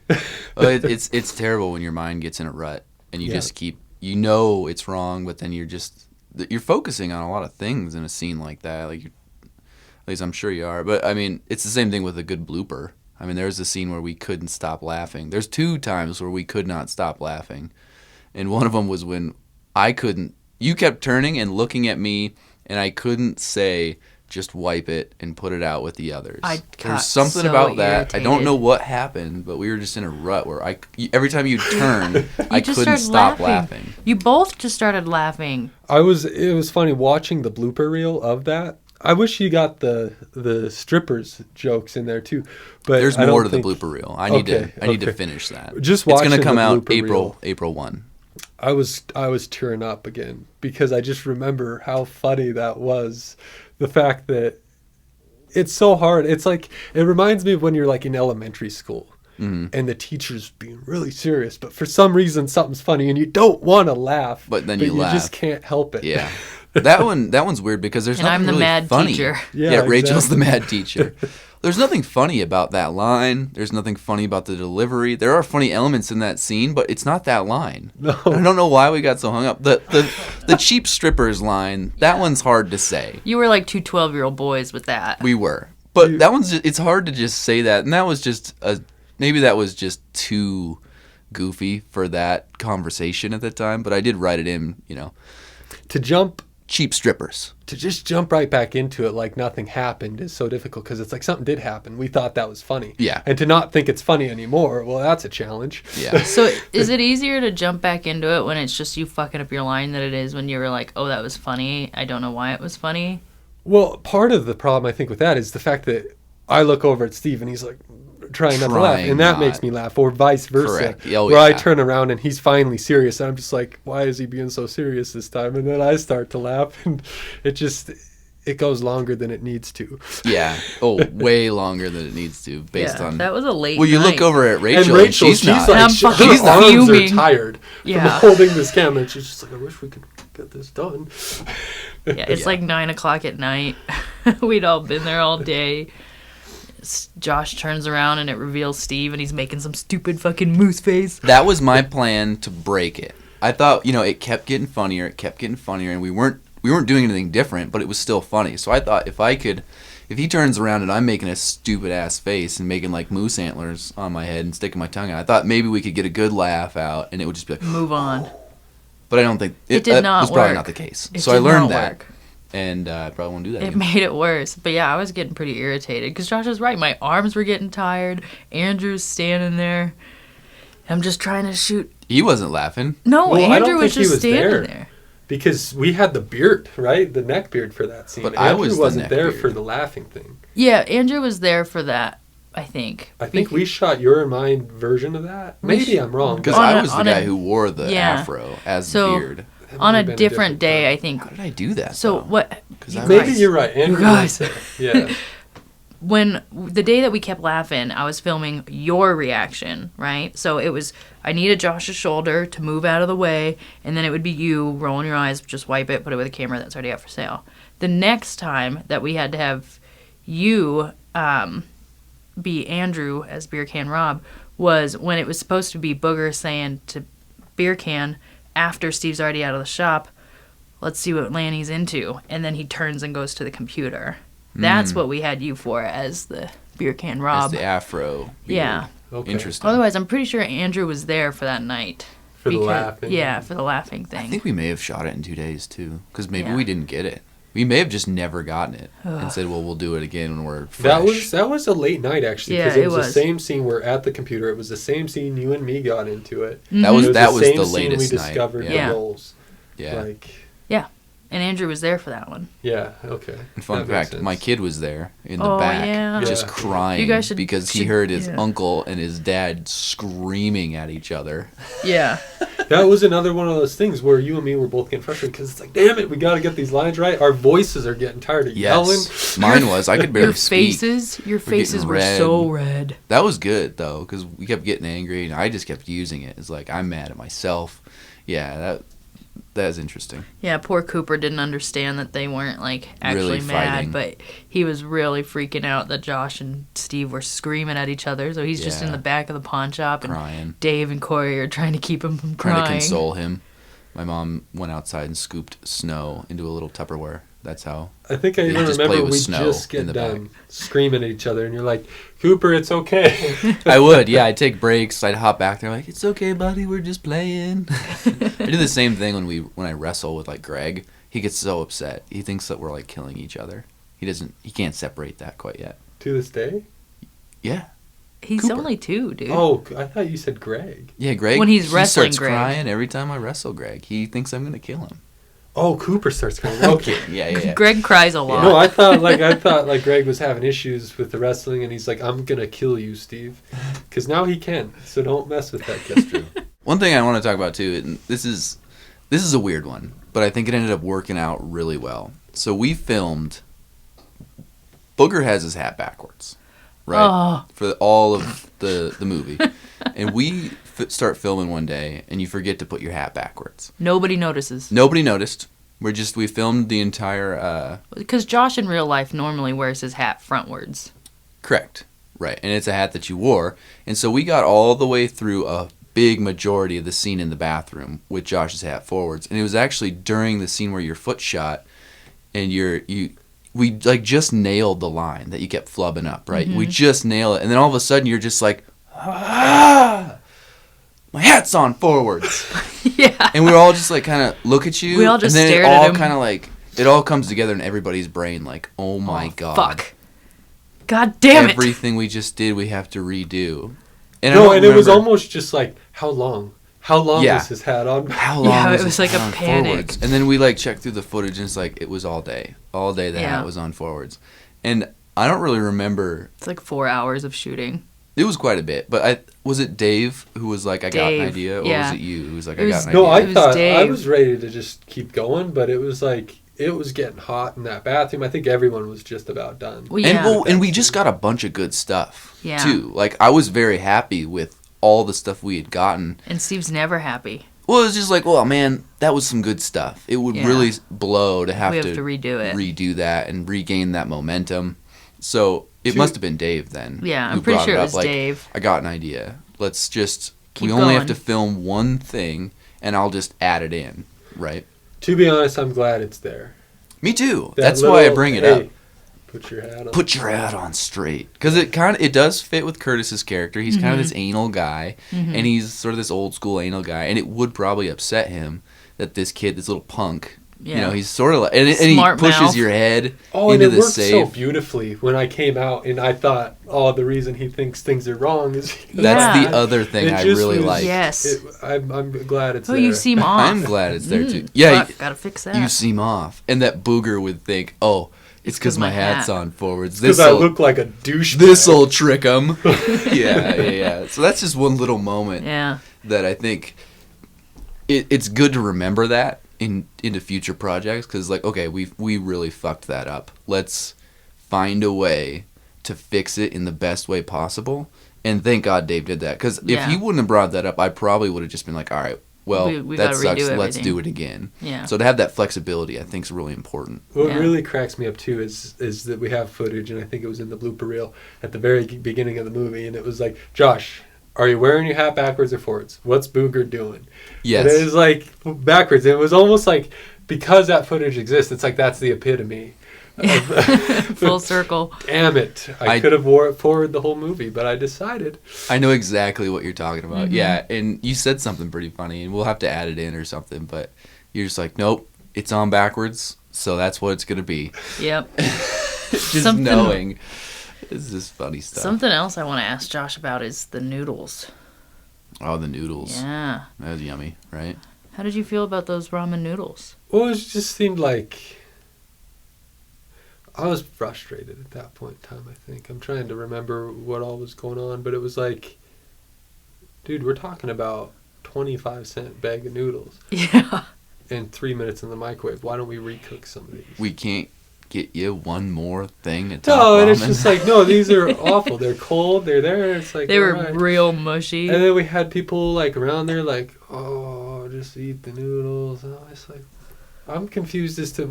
It's terrible when your mind gets in a rut and you just keep, it's wrong, but then you're just you're focusing on a lot of things in a scene like that. Like, at least I'm sure you are. But I mean, it's the same thing with a good blooper. I mean, there's a scene where we couldn't stop laughing. There's 2 times where we could not stop laughing, and one of them was when I couldn't. You kept turning and looking at me, and I couldn't say, just wipe it and put it out with the others. There's something so about that. irritated. I don't know what happened, but we were just in a rut where every time you turn, I just couldn't started stop laughing. You both just started laughing. It was funny watching the blooper reel of that. I wish you got the strippers jokes in there too, but There's I more don't to the think- blooper reel. I need to okay. finish that. Just it's watching gonna come the out blooper April 1. I was tearing up again because I just remember how funny that was. The fact that it's so hard. It's like, it reminds me of when you're like in elementary school and the teacher's being really serious, but for some reason something's funny and you don't want to laugh, But then you laugh. just can't help it. Yeah. That one's weird because there's And nothing I'm the really mad funny. teacher. Yeah, Rachel's exactly. the mad teacher. There's nothing funny about that line. There's nothing funny about the delivery. There are funny elements in that scene, but it's not that line. No. I don't know why we got so hung up. The cheap strippers line, that one's hard to say. You were like 2 12-year-old boys with that. We were. But that one's it's hard to just say that. And that was just maybe that was just too goofy for that conversation at the time, but I did write it in, cheap strippers. To just jump right back into it like nothing happened is so difficult because it's like something did happen. We thought that was funny. Yeah. And to not think it's funny anymore, well, that's a challenge. Yeah. So is it easier to jump back into it when it's just you fucking up your line than it is when you were like, oh, that was funny, I don't know why it was funny? Well, part of the problem I think with that is the fact that I look over at Steve and he's like trying not to laugh, and that makes me laugh, or vice versa. Correct. Oh, where I yeah. turn around and he's finally serious, and I'm just like, why is he being so serious this time? And then I start to laugh, and it goes longer than it needs to. Yeah. Oh, way longer than it needs to, based on. That was a late Well, you night. look over at And Rachel, Rachel, she's not. like, I'm her fucking arms fuming. are tired Yeah. from holding this camera, and she's just like, I wish we could get this done. Yeah, it's Yeah. like 9 o'clock at night. We'd all been there all day. Josh turns around and it reveals Steve, and he's making some stupid fucking moose face. That was my plan to break it. I thought, it kept getting funnier, and we weren't doing anything different, but it was still funny. So I thought if he turns around and I'm making a stupid ass face and making like moose antlers on my head and sticking my tongue out, I thought maybe we could get a good laugh out, and it would just be like, Move on. but I don't think It did that not was probably work. not the case. It So I did learned not that, work. and I probably won't do that It again. made it worse. But yeah, I was getting pretty irritated because Josh was right. My arms were getting tired. Andrew's standing there. I'm just trying to shoot. He wasn't laughing. No, Well, I don't Andrew was think he just was standing there. Because we had the beard, right? The neck beard for that scene. But I Andrew was the wasn't neck there beard. for the laughing thing. Yeah, Andrew was there for that, I think. I think we shot your and mine version of that. Maybe I'm wrong. Because On I a- was the on guy a- who wore the yeah. afro as So- the beard. That On may a have been different day, time. I think. How did I do that? So though? what? 'Cause you I Maybe guys- you're right. Andrew guys. was there. Yeah. When the day that we kept laughing, I was filming your reaction, right? So it was, I needed Josh's shoulder to move out of the way, and then it would be you rolling your eyes, just wipe it, put it with a camera that's already out for sale. The next time that we had to have you be Andrew as Beer Can Rob was when it was supposed to be Booger saying to Beer Can, after Steve's already out of the shop, let's see what Lanny's into. And then he turns and goes to the computer. That's what we had you for as the Beer Can Rob. As the afro. beard. Yeah. Okay. Interesting. Otherwise, I'm pretty sure Andrew was there for that night. For the laughing. Yeah, for the laughing thing. I think we may have shot it in 2 days too, because maybe Yeah. we didn't get it. We may have just never gotten it and said, "Well, we'll do it again when we're fresh." That was a late night actually, because Yeah, it was it the was. same scene. We're at the computer. It was the same scene you and me got into it. That Mm-hmm. was It that was same the scene latest we night. discovered Yeah. the roles. Yeah. Like, And Andrew was there for that one. yeah, okay. And fun That makes fact, sense. my kid was there in the Oh, back, yeah. just Yeah. crying You guys should- because he should- heard his yeah. uncle and his dad screaming at each other. Yeah. That was another one of those things where you and me were both getting frustrated because it's like, damn it, we got to get these lines right. Our voices are getting tired of yelling. Yes, mine was. I could barely Your speak. your getting faces were red. so red. That was good though, because we kept getting angry, and I just kept using it. It's like I'm mad at myself. Yeah, that is interesting. Yeah, poor Cooper didn't understand that they weren't like actually Really mad, fighting. but he was really freaking out that Josh and Steve were screaming at each other. So he's just in Yeah. the back of the pawn shop, and Crying, Dave and Corey are trying to keep him from trying crying. to console him. My mom went outside and scooped snow into a little Tupperware. That's how. I think I They even just play remember with we snow just in get the done back. screaming at each other, and you're like, Cooper, it's okay. I would, yeah. I'd take breaks. I'd hop back there like, it's okay, buddy. We're just playing. I do the same thing when I wrestle with like Greg. He gets so upset. He thinks that we're like killing each other. He can't separate that quite yet. To this day? Yeah. He's Cooper. only 2, dude. Oh, I thought you said Greg. Yeah, Greg. When he's he wrestling starts Greg. crying every time I wrestle Greg. He thinks I'm gonna kill him. Oh, Cooper starts crying. Okay. Yeah. Greg cries a lot. No, I thought like Greg was having issues with the wrestling, and he's like, "I'm gonna kill you, Steve," because now he can. So don't mess with that, Kestro. One thing I want to talk about too, and this is a weird one, but I think it ended up working out really well. So we filmed. Booger has his hat backwards, right, Oh. for all of the movie, and we start filming one day, and you forget to put your hat backwards. Nobody notices. Nobody noticed. We filmed the entire. Because Josh in real life normally wears his hat frontwards. Correct. Right. And it's a hat that you wore. And so we got all the way through a big majority of the scene in the bathroom with Josh's hat forwards. And it was actually during the scene where your foot shot and we like just nailed the line that you kept flubbing up, right? Mm-hmm. We just nailed it. And then all of a sudden you're just like, ah, my hat's on forwards. Yeah. And we all just like kind of look at you. We all just and then stared it at all him. kind of like, it all comes together in everybody's brain like, oh my God. Fuck. God damn it. Everything we just did, we have to redo. And No, and it was almost just like, how long? How long Yeah. was his hat on? how long Yeah, was it was his like hat a on panic. forwards? And then we like checked through the footage, and it's like it was all day the Yeah. hat was on forwards. And I don't really remember. It's like 4 hours of shooting. It was quite a bit, but was it Dave who was like, I got an Dave, idea, or yeah. was it you who was like, It I was- got an No, idea? I was thought I Dave. was ready to just keep going, but it was like it was getting hot in that bathroom. I think everyone was just about done. Well, yeah. And we just got a bunch of good stuff Yeah. too. Like I was very happy with all the stuff we had gotten. And Steve's never happy. Well, it was just like, well, man, that was some good stuff. It would Yeah. really blow to We have to redo it. that and regain that momentum. So it Two- must have been Dave then. Yeah, who I'm pretty brought sure it up, was like, Dave. I got an idea. Let's just Keep we only have going. to film one thing, and I'll just add it in, right? To be honest, I'm glad it's there. Me too. That That's why I little, bring it hey, up. Put your hat on. Put your hat on straight, because it does fit with Curtis's character. He's kind of this anal guy, and he's sort of this old school anal guy, and it would probably upset him that this kid, this little punk, you Yeah. know, he's sort of like, and he Smart pushes mouth. your head Oh, and into it the worked so safe. beautifully when I came out, and I thought, oh, the reason he thinks things are wrong is because That's Yeah. the other thing It I just really was- like. Yes. I'm glad it's Oh, there. you seem off. I'm glad it's there too. Yeah, Fuck, gotta fix that. you seem off, and that booger would think, oh, it's because my hat's hat. on forwards. because I look like a douche. This'll trick him. yeah. So that's just one little moment Yeah. that I think it's good to remember that into future projects, because like, okay, we really fucked that up. Let's find a way to fix it in the best way possible. And thank God Dave did that, because Yeah. if he wouldn't have brought that up, I probably would have just been like, all right, well, We that gotta sucks. redo Let's everything. do it again. Yeah. So to have that flexibility, I think is really important. What Yeah. really cracks me up too is that we have footage, and I think it was in the blooper reel at the very beginning of the movie, and it was like, Josh, are you wearing your hat backwards or forwards? What's Booger doing? Yes. And it was like backwards. It was almost like, because that footage exists, it's like that's the epitome. Full circle. Damn it! I could have wore it forward the whole movie, but I decided. I know exactly what you're talking about. Mm-hmm. Yeah, and you said something pretty funny, and we'll have to add it in or something, but you're just like, nope, it's on backwards, so that's what it's going to be. Yep. Just Something- knowing. It's just funny stuff. Something else I want to ask Josh about is the noodles. Oh, the noodles. Yeah. That was yummy, right? How did you feel about those ramen noodles? Well, it just seemed like I was frustrated at that point in time. I think I'm trying to remember what all was going on, but it was like, dude, we're talking about 25-cent bag of noodles Yeah. and 3 minutes in the microwave. Why don't we recook some of these? We can't get you one more thing at Top No, and it's Ramen? just like, no, these are awful. They're cold. They're there. It's like, They were alright. real mushy. And then we had people like around there, like, oh, just eat the noodles. And I was like, I'm confused as to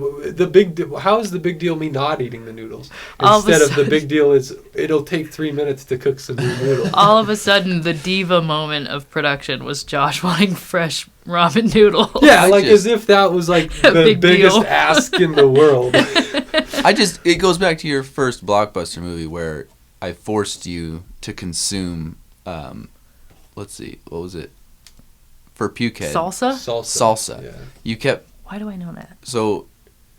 how is the big deal me not eating the noodles All of a instead of the sudden- big deal is it'll take 3 minutes to cook some new noodles. All of a sudden, the diva moment of production was Josh wanting fresh ramen noodles. Yeah, like as if that was like A the big biggest deal. ask in the world. It goes back to your first blockbuster movie where I forced you to consume, let's see, what was it? For Pukehead. Salsa? Salsa. Yeah. You kept, Why do I know that? so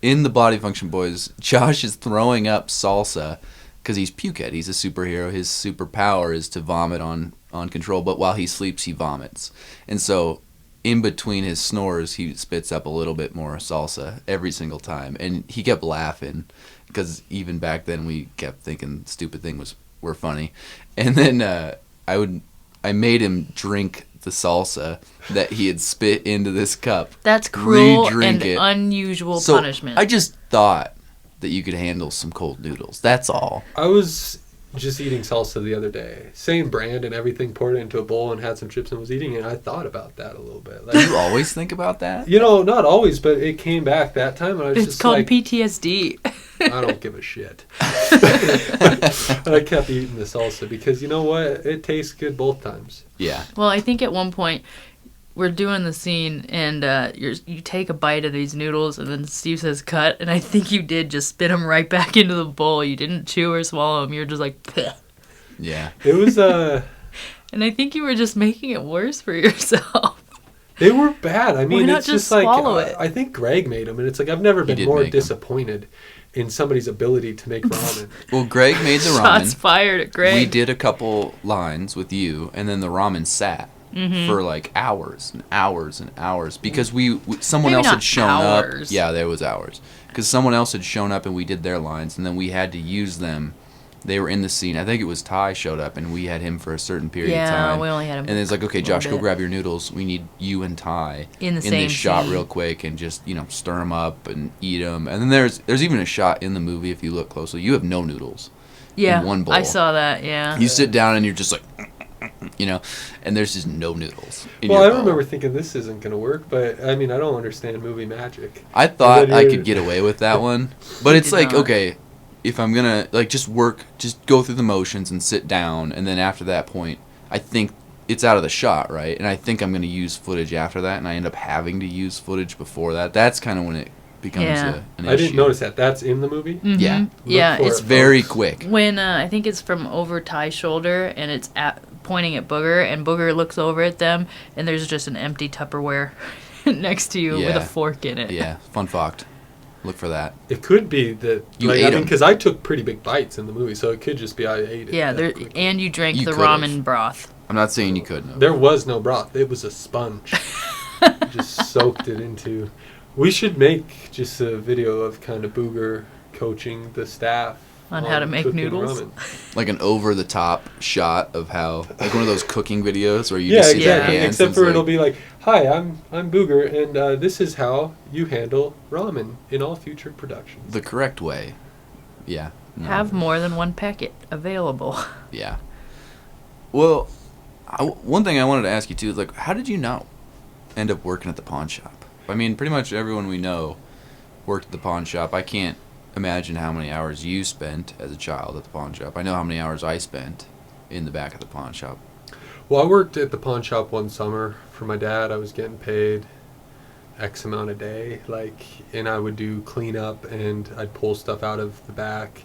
in the Body Function Boys, Josh is throwing up salsa because he's Pukehead. He's a superhero. His superpower is to vomit on control, but while he sleeps, he vomits. And so in between his snores, he spits up a little bit more salsa every single time. And he kept laughing because even back then we kept thinking stupid things were funny. And then I made him drink the salsa that he had spit into this cup. That's cruel Re-drink and it. unusual So punishment. I just thought that you could handle some cold noodles. That's all. I was just eating salsa the other day. Same brand and everything, poured it into a bowl and had some chips and was eating it. And I thought about that a little bit. Do Like, you always think about that? not always, but it came back that time. And I was it's just called like, PTSD. I don't give a shit. And I kept eating the salsa because you know what? It tastes good both times. Yeah. Well, I think at one point we're doing the scene and you take a bite of these noodles and then Steve says cut, and I think you did just spit them right back into the bowl. You didn't chew or swallow them. You were just like, "Bleh." Yeah. It was And I think you were just making it worse for yourself. they were bad. I mean, not it's just just like swallow it? I think Greg made them, and it's like I've never been did more make 'em. disappointed in somebody's ability to make ramen. Well, Greg made the Shots ramen. fired at Greg. We did a couple lines with you, and then the ramen sat for like hours and hours and hours because someone Maybe else not had shown hours. up. Yeah, there was hours because someone else had shown up and we did their lines, and then we had to use them. They were in the scene. I think it was Ty showed up, and we had him for a certain period of Yeah, time. we only had him And it's like, okay, a little Josh, go bit. grab your noodles. We need you and Ty In the same this shot scene. real quick, and just stir them up and eat them. And then there's even a shot in the movie if you look closely. You have no noodles. yeah, in one bowl. I saw that, yeah. You sit down and you're just like, and there's just no noodles. In Well, your I bowl. remember thinking this isn't going to work, but I mean, I don't understand movie magic. I thought then I you're- could get away with that one, but it's did like, not. okay, if I'm gonna just go through the motions and sit down, and then after that point, I think it's out of the shot, right? And I think I'm gonna use footage after that, and I end up having to use footage before that. That's kind of when it becomes Yeah. an I issue. didn't notice that. That's in the movie? Mhm. Yeah. Yeah, Look for it's it. Very quick. when I think it's from over Ty's shoulder and it's pointing at Booger, and Booger looks over at them and there's just an empty Tupperware next to you with a Yeah. fork in it. Yeah, fun fact. Look for that. It could be that You ate 'em. because I took pretty big bites in the movie, so it could just be I ate it. Yeah, that quickly. and you drank You the could've. ramen broth. I'm not saying you couldn't have. There was no broth. It was a sponge. Just soaked it into. We should make just a video of kind of Booger coaching the staff On how to make cooking noodles? ramen. Like an over-the-top shot of how, like one of those cooking videos where you Yeah, just see their exactly. hands. Except and for it's it'll like- be like, "Hi, I'm Booger, and this is how you handle ramen in all future productions." the correct way. Yeah. No. Have more than one packet available. Yeah. Well, one thing I wanted to ask you too is like, how did you not end up working at the pawn shop? I mean, pretty much everyone we know worked at the pawn shop. I can't imagine how many hours you spent as a child at the pawn shop. I know how many hours I spent in the back of the pawn shop. Well, I worked at the pawn shop one summer for my dad. I was getting paid X amount a day, and I would do cleanup, and I'd pull stuff out of the back.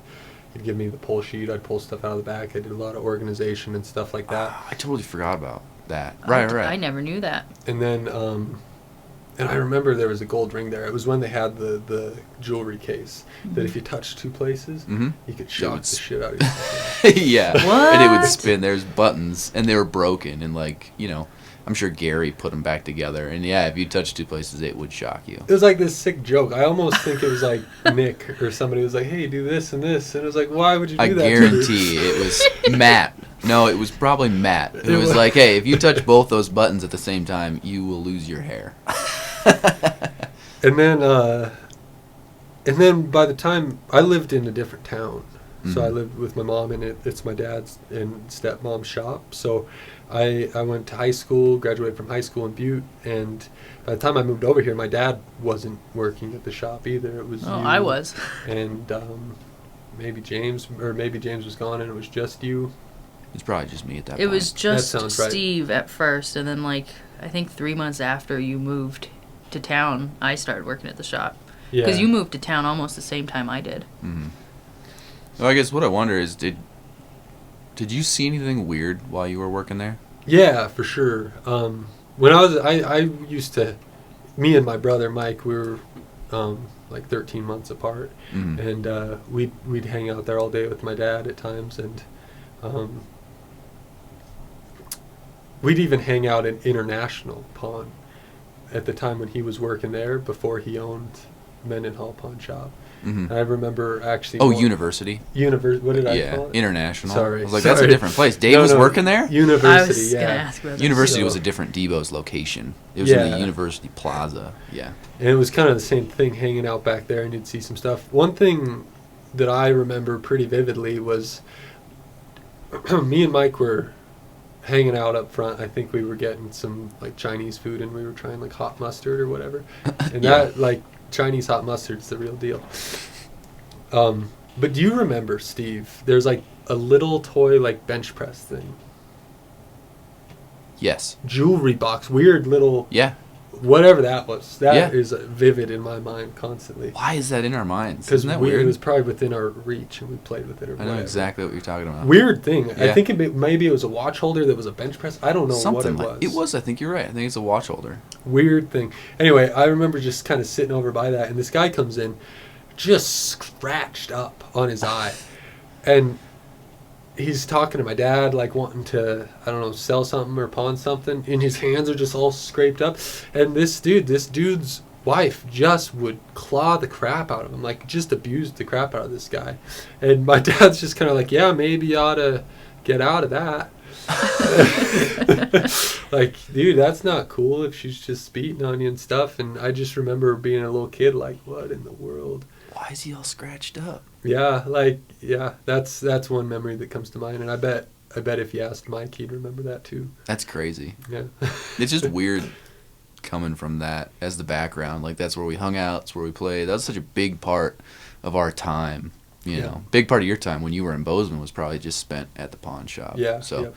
He'd give me the pull sheet. I'd pull stuff out of the back. I did a lot of organization and stuff like that. I totally forgot about that. Right. I never knew that. And then, and I remember there was a gold ring there. It was when they had the jewelry case that if you touched two places, Mhm. you could It shock would the shit out of yourself. Yeah. And it would What? spin. There's buttons, and they were broken, and I'm sure Gary put them back together. And yeah, if you touched two places, it would shock you. It was like this sick joke. I almost think it was like Nick or somebody was like, "Hey, do this and this," and it was like, "Why would you do I that?" to me?" guarantee it was Matt. No, it was probably Matt. It It was was- like, hey, if you touch both those buttons at the same time, you will lose your hair. And then by the time I lived in a different town, So I lived with my mom, and it's my dad's and stepmom's shop. So I went to high school, graduated from high school in Butte, and by the time I moved over here, my dad wasn't working at the shop either. It was Oh, you I was. and maybe James was gone, and it was just you. It's probably just me at that point. It was just That sounds right. Steve at first, and then like I think 3 months after you moved to town, I started working at the shop. Yeah. Because you moved to town almost the same time I did. Mm-hmm. Well, I guess what I wonder is, did you see anything weird while you were working there? Yeah, for sure. When I used to, me and my brother Mike, we were like 13 months apart, Mm-hmm. and we'd hang out there all day with my dad at times, and we'd even hang out in International Pawn at the time when he was working there before he owned Mendenhall Pawn Shop. Mm-hmm. And I remember actually. Oh, university. What did I Yeah, call it? international. Sorry, I was like, that's a sorry. different place. Dave was working there? University, I was yeah. gonna ask about that. University So- was a different Debo's location. It was in Yeah. the University Plaza. Yeah. And it was kind of the same thing, hanging out back there, and you'd see some stuff. One thing that I remember pretty vividly was me and Mike were hanging out up front. I think we were getting some like Chinese food, and we were trying like hot mustard or whatever. And Yeah. that like Chinese hot mustard's the real deal. But do you remember, Steve? There's like a little toy like bench press thing, Yes. jewelry box, weird little Yeah. whatever that was. That Yeah. is vivid in my mind constantly. Why is that in our minds? Because Isn't that it weird? was probably within our reach, and we played with it or I whatever. know exactly what you're talking about. Weird thing. I Yeah. think maybe it was a watch holder that was a bench press. I don't know Something what like it was. I think you're right. I think it's a watch holder. Weird thing. Anyway, I remember just kind of sitting over by that, and this guy comes in, just scratched up on his eye, and he's talking to my dad, like wanting to, I don't know, sell something or pawn something, and his hands are just all scraped up. And this dude's wife just would claw the crap out of him, like just abused the crap out of this guy. And my dad's just kind of like, yeah, maybe you ought to get out of that. Like, dude, that's not cool if she's just beating on you and stuff. And I just remember being a little kid, like, what in the world? Why is he all scratched up? Yeah, that's one memory that comes to mind, and I bet if you asked Mike, he'd remember that too. That's crazy. Yeah. It's just weird coming from that as the background. Like, that's where we hung out. That's where we played. That was such a big part of our time. You Yeah. know, big part of your time when you were in Bozeman was probably just spent at the pawn shop. Yeah. So yeah.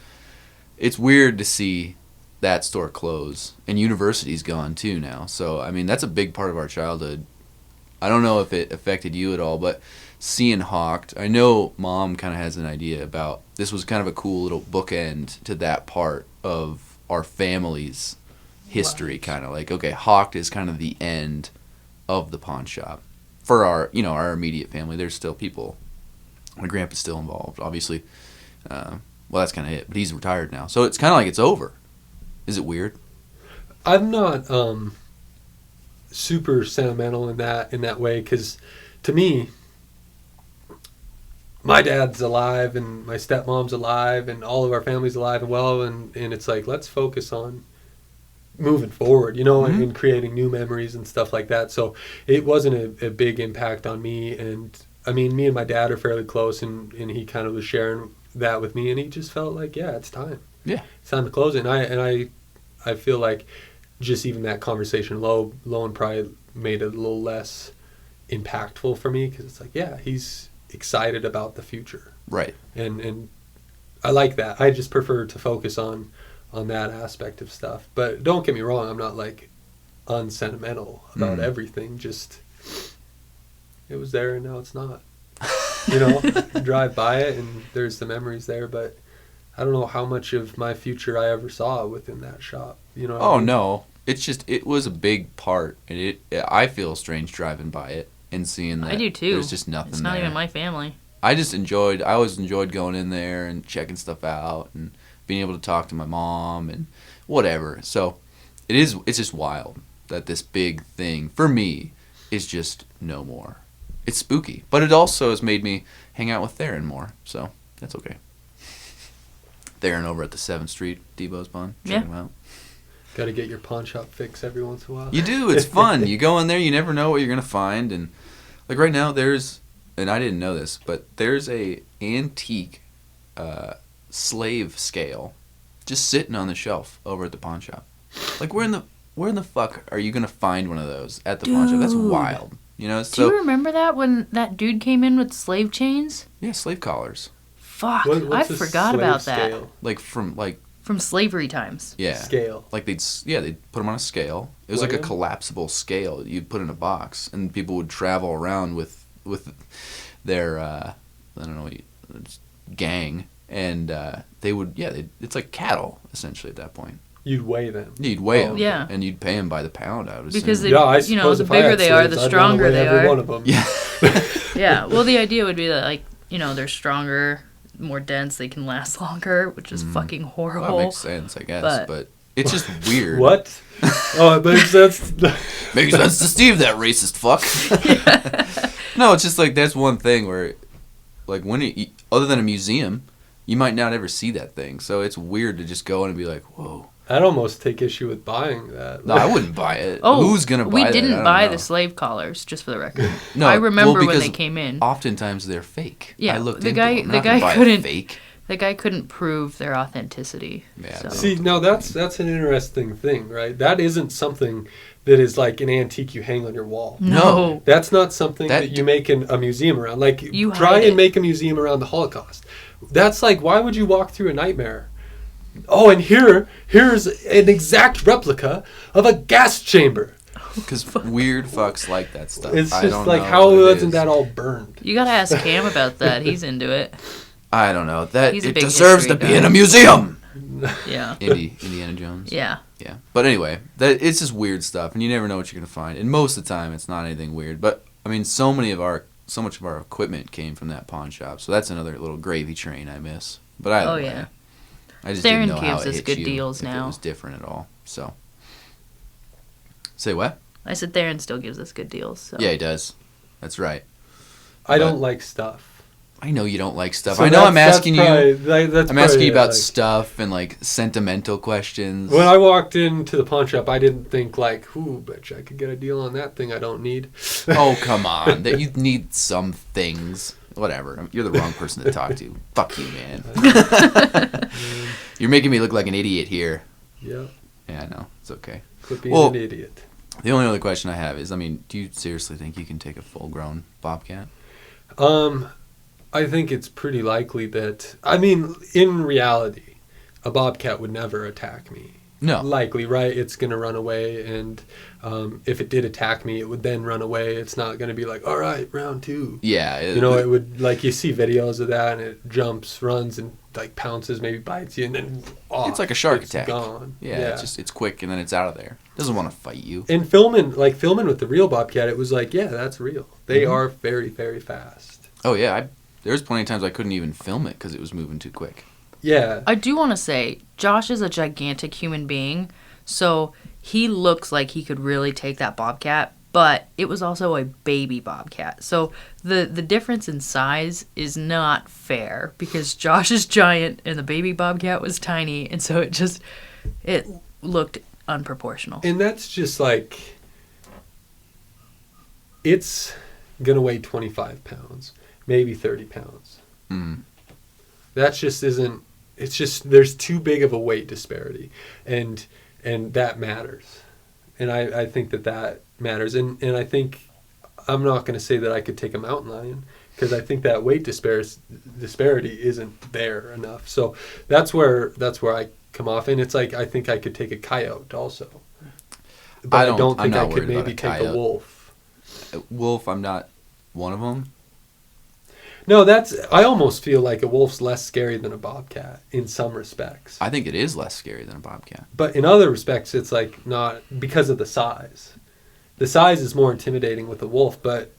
it's weird to see that store close, and university's gone too now. So I mean, that's a big part of our childhood. I don't know if it affected you at all, but seeing Hocked, I know Mom kind of has an idea about this was kind of a cool little bookend to that part of our family's history. Right. Kind of like, okay, Hocked is kind of the end of the pawn shop for our, our immediate family. There's still people. My grandpa's still involved, obviously. Well, that's kind of it, but he's retired now, so it's kind of like it's over. Is it weird? I'm not super sentimental in that way, because to me, my dad's alive and my stepmom's alive and all of our family's alive and well, and it's like, let's focus on moving forward, Mm-hmm. and creating new memories and stuff like that. So it wasn't a big impact on me. And I mean, me and my dad are fairly close, and he kind of was sharing that with me, and he just felt like, yeah, it's time. Yeah. It's time to close it. And I feel like just even that conversation low and probably made it a little less impactful for me, because it's like, yeah, he's excited about the future. Right. And I like that. I just prefer to focus on that aspect of stuff. But don't get me wrong, I'm not like unsentimental about everything. Just it was there and now it's not. Drive by it and there's the memories there, but I don't know how much of my future I ever saw within that shop. What I Oh mean? no, it's just it was a big part, and I feel strange driving by it and seeing that. I do too. There's just nothing. It's not there. even my family. I always enjoyed going in there and checking stuff out and being able to talk to my mom and whatever. So it's just wild that this big thing for me is just no more. It's spooky, but it also has made me hang out with Theron more, so that's okay. Theron over at the 7th Street Debo's Pawn. Check him out. Got to get your pawn shop fix every once in a while. You do. It's fun. You go in there, you never know what you're going to find. And like right now, there's and I didn't know this, but there's a antique slave scale just sitting on the shelf over at the pawn shop. Like, where in the fuck are you gonna find one of those at the pawn shop? That's wild. You know. Do you remember that when that dude came in with slave chains? Yeah, slave collars. Fuck, I forgot about that. Like from slavery times. Yeah. Scale. Like they'd put them on a scale. It was like a collapsible scale that you'd put in a box, and people would travel around with their I don't know, gang, and they would it's like cattle essentially at that point. You'd weigh them. You'd weigh them, yeah, and you'd pay them by the pound. I would assume. Because the bigger they are, the stronger they are. One of them. Yeah. Yeah. Well, the idea would be that, like, they're stronger, more dense, they can last longer, which is fucking horrible. Well, that makes sense, I guess, but it's just weird. What? Oh, it makes sense. Makes sense to Steve, that racist fuck. No, it's just like that's one thing where, like, other than a museum, you might not ever see that thing. So it's weird to just go in and be like, whoa. I'd almost take issue with buying that. No, I wouldn't buy it. Oh, who's gonna buy that? We didn't buy the slave collars, just for the record. No, I remember when they came in. Oftentimes they're fake. Yeah, I looked the into guy them. the guy couldn't fake. The guy couldn't prove their authenticity. Yeah. So. See, no, that's an interesting thing, right? That isn't something that is like an antique you hang on your wall. No. That's not something that you make a museum around. Like, you try and make a museum around the Holocaust. That's like, why would you walk through a nightmare? Oh, and here's an exact replica of a gas chamber. Because weird fucks like that stuff. It's I just don't like, know how what it wasn't is. that all burned? You gotta ask Cam about that. He's into it. I don't know. That He's a it big deserves to history be guy. in a museum. Yeah. Indiana Jones. Yeah. Yeah. But anyway, it's just weird stuff, and you never know what you're gonna find. And most of the time, it's not anything weird. But I mean, so much of our equipment came from that pawn shop. So that's another little gravy train I miss. But either way, yeah. I just Theron didn't know how gives it us hit good you deals if now. It was different at all. So. Say what? I said Theron still gives us good deals. So. Yeah, he does. That's right. I don't like stuff. I know you don't like stuff. So I know I'm asking you. I'm asking you about stuff and like sentimental questions. When I walked into the pawn shop, I didn't think like, "Ooh, betcha I could get a deal on that thing I don't need." Oh, come on! That you need some things. Whatever. You're the wrong person to talk to. Fuck you, man. You're making me look like an idiot here. Yeah. Yeah, I know. It's okay. Quit being an idiot. The only other question I have is, I mean, do you seriously think you can take a full-grown bobcat? I think it's pretty likely that, I mean, in reality, a bobcat would never attack me. No. Likely, right? It's going to run away, and if it did attack me, it would then run away. It's not going to be like, all right, round two. Yeah. It would, like, you see videos of that, and it jumps, runs, and, like, pounces, maybe bites you, and then off. It's like a shark it's attack. Gone. Yeah. It's quick, and then it's out of there. It doesn't want to fight you. And filming with the real bobcat, it was like, yeah, that's real. They are very, very fast. Oh, yeah. There's plenty of times I couldn't even film it because it was moving too quick. Yeah. I do want to say, Josh is a gigantic human being, so he looks like he could really take that bobcat, but it was also a baby bobcat. So the difference in size is not fair because Josh is giant and the baby bobcat was tiny, and so it looked unproportional. And that's just like, it's going to weigh 25 pounds, maybe 30 pounds. Mm. That just isn't, it's just, there's too big of a weight disparity. And that matters. And I think that matters. And I think, I'm not going to say that I could take a mountain lion because I think that weight disparity isn't there enough. So that's where I come off. And it's like, I think I could take a coyote also. But I don't think I could maybe take a wolf. Wolf, I'm not one of them. No, I almost feel like a wolf's less scary than a bobcat in some respects. I think it is less scary than a bobcat. But in other respects, it's like not because of the size. The size is more intimidating with a wolf, but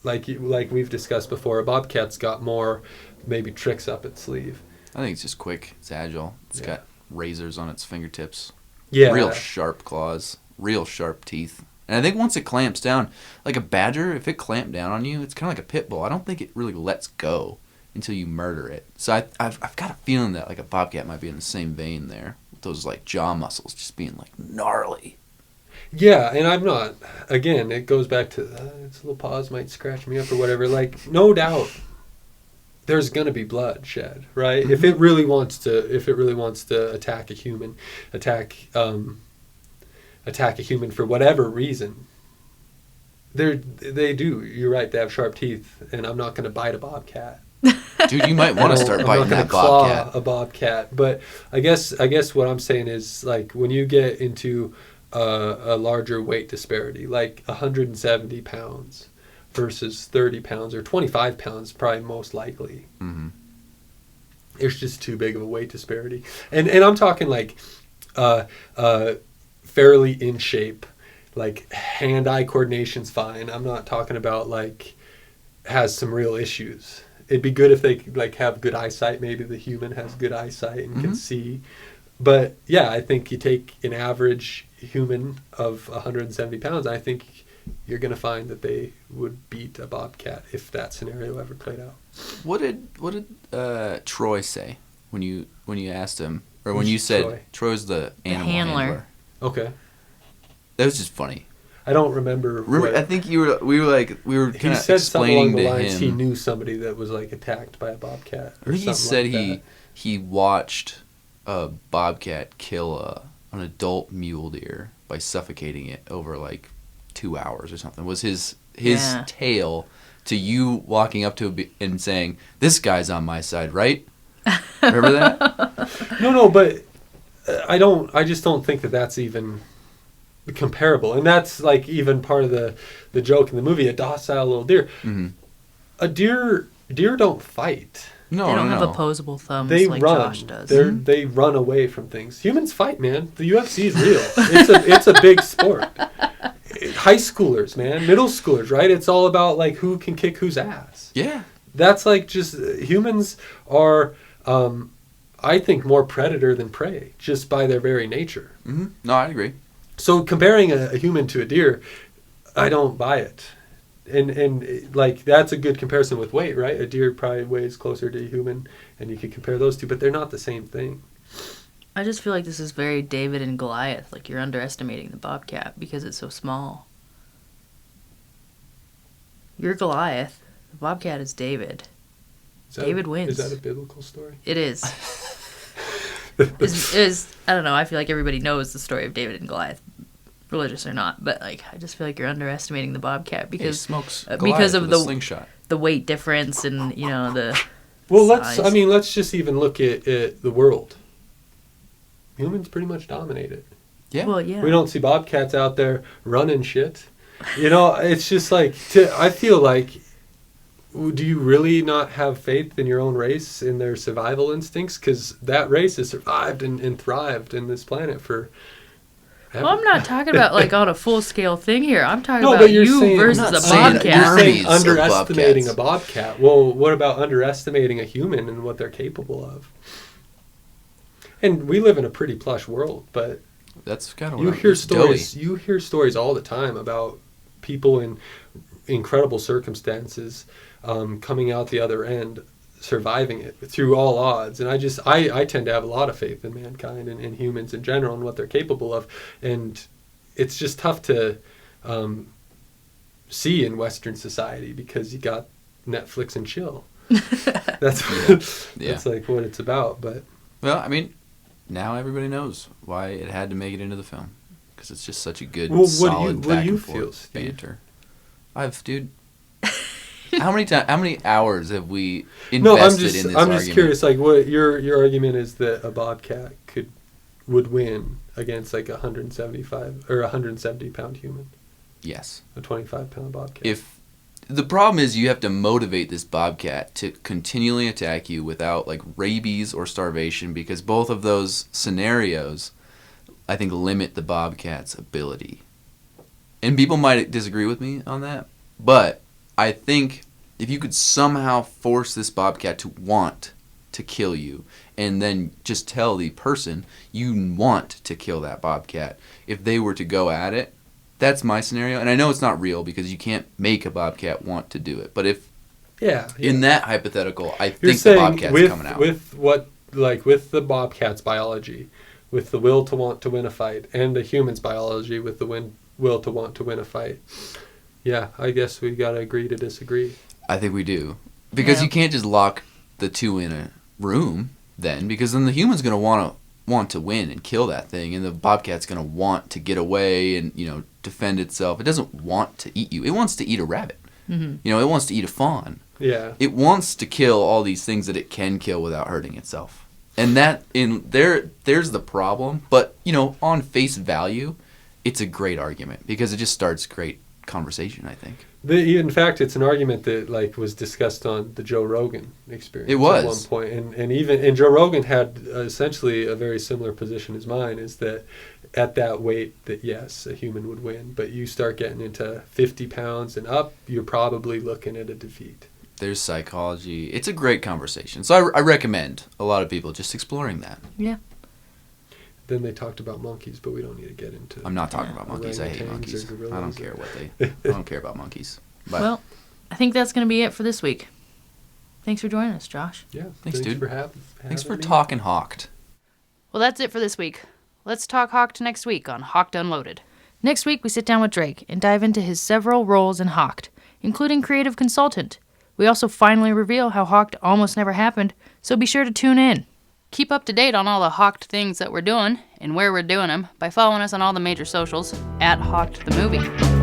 like we've discussed before, a bobcat's got more maybe tricks up its sleeve. I think it's just quick. It's agile. It's got razors on its fingertips. Yeah. Real sharp claws. Real sharp teeth. And I think once it clamps down, like a badger, if it clamped down on you, it's kind of like a pit bull. I don't think it really lets go until you murder it. So I've got a feeling that like a bobcat might be in the same vein there, with those like jaw muscles just being like gnarly. Yeah, and I'm not. Again, it goes back to its little paws might scratch me up or whatever. Like, no doubt, there's gonna be blood shed, right? Mm-hmm. If it really wants to attack a human, attack a human for whatever reason, they do. You're right. They have sharp teeth, and I'm not gonna bite a bobcat. Dude, you might want to start biting that bobcat. A bobcat, but I guess what I'm saying is, like, when you get into a larger weight disparity, like 170 pounds versus 30 pounds or 25 pounds, probably most likely. Mm-hmm. There's just too big of a weight disparity, and I'm talking like fairly in shape, like hand-eye coordination's fine. I'm not talking about like has some real issues. It'd be good if they like have good eyesight. Maybe the human has good eyesight and can see. But yeah, I think you take an average human of 170 pounds, I think you're going to find that they would beat a bobcat if that scenario ever played out. What did Troy say when you asked him, or when you said Troy? Troy's the animal handler? Okay. That was just funny. I don't remember. I think we were kind of said something explaining along the to lines him. he knew somebody that was like attacked by a bobcat. Or he said he watched a bobcat kill an adult mule deer by suffocating it over like 2 hours or something. Was his tale to you walking up to and saying, "This guy's on my side, right?" Remember that? No, but I just don't think that that's even comparable, and that's like even part of the joke in the movie. A docile little deer. Mm-hmm. A deer don't fight. No, They don't have no. opposable thumbs They like run. Josh does. They run away from things. Humans fight, man. The UFC is real. It's a big sport. High schoolers, man, middle schoolers, right? It's all about like who can kick whose ass. Yeah. That's like just humans are, I think, more predator than prey just by their very nature. Mm-hmm. No, I agree. So comparing a human to a deer, I don't buy it. And like that's a good comparison with weight, right? A deer probably weighs closer to a human, and you could compare those two, but they're not the same thing. I just feel like this is very David and Goliath. Like, you're underestimating the bobcat because it's so small. You're Goliath. The bobcat is David. David wins. Is that a biblical story? It is. I don't know. I feel like everybody knows the story of David and Goliath, religious or not. But like, I just feel like you're underestimating the bobcat because he smokes because of with a slingshot. the weight difference and the. Well, size. let's just even look at the world. Humans pretty much dominate it. Yeah. Well, yeah. We don't see bobcats out there running shit. It's just like I feel like. Do you really not have faith in your own race, in their survival instincts? Because that race has survived and thrived in this planet for ever. Well, I'm not talking about like on a full scale thing here. I'm talking No, about but you're you saying- versus I'm a not saying bobcat. You're saying Armies of underestimating bobcats. a bobcat. Well, what about underestimating a human and what they're capable of? And we live in a pretty plush world, but That's kind of you hear stories. You hear stories all the time about people in incredible circumstances coming out the other end, surviving it through all odds. And I tend to have a lot of faith in mankind and humans in general and what they're capable of. And it's just tough to see in Western society because you got Netflix and chill. That's like what it's about. But Well, I mean, now everybody knows why it had to make it into the film because it's just such a good, Well, solid what back do you and forth feel, Steve? banter. Dude. How many hours have we no, invested in this I'm argument? just curious. Like, what your argument is that a bobcat would win against like 175 or 170 pound human, Yes. a 25-pound bobcat. If the problem is you have to motivate this bobcat to continually attack you without like rabies or starvation, because both of those scenarios, I think, limit the bobcat's ability. And people might disagree with me on that, but I think if you could somehow force this bobcat to want to kill you, and then just tell the person you want to kill that bobcat, if they were to go at it, that's my scenario. And I know it's not real because you can't make a bobcat want to do it. But if in that hypothetical, I think the bobcat's coming out. With the bobcat's biology, with the will to want to win a fight, and the human's biology with the will to want to win a fight. Yeah, I guess we got to agree to disagree. I think we do. Because Yeah. you can't just lock the two in a room then, because then the human's going to want to win and kill that thing, and the bobcat's going to want to get away and, defend itself. It doesn't want to eat you. It wants to eat a rabbit. Mm-hmm. It wants to eat a fawn. Yeah. It wants to kill all these things that it can kill without hurting itself. And there's the problem. But, on face value, it's a great argument because it just starts great conversation, I think. In fact, it's an argument that was discussed on the Joe Rogan Experience. It was. At one point. And Joe Rogan had essentially a very similar position as mine, is that at that weight that, yes, a human would win. But you start getting into 50 pounds and up, you're probably looking at a defeat. There's psychology. It's a great conversation. So I recommend a lot of people just exploring that. Yeah. Then they talked about monkeys, but we don't need to get into. I'm not talking about monkeys. I hate orangutans or monkeys. gorillas I don't care what I don't care about monkeys. But Well, I think that's going to be it for this week. Thanks for joining us, Josh. Yeah. Thanks, dude. Thanks for me. talking Hocked. Well, that's it for this week. Let's talk Hocked next week on Hocked Unloaded. Next week, we sit down with Drake and dive into his several roles in Hocked, including creative consultant. We also finally reveal how Hocked almost never happened, so be sure to tune in. Keep up to date on all the Hocked things that we're doing and where we're doing them by following us on all the major socials at Hocked the Movie.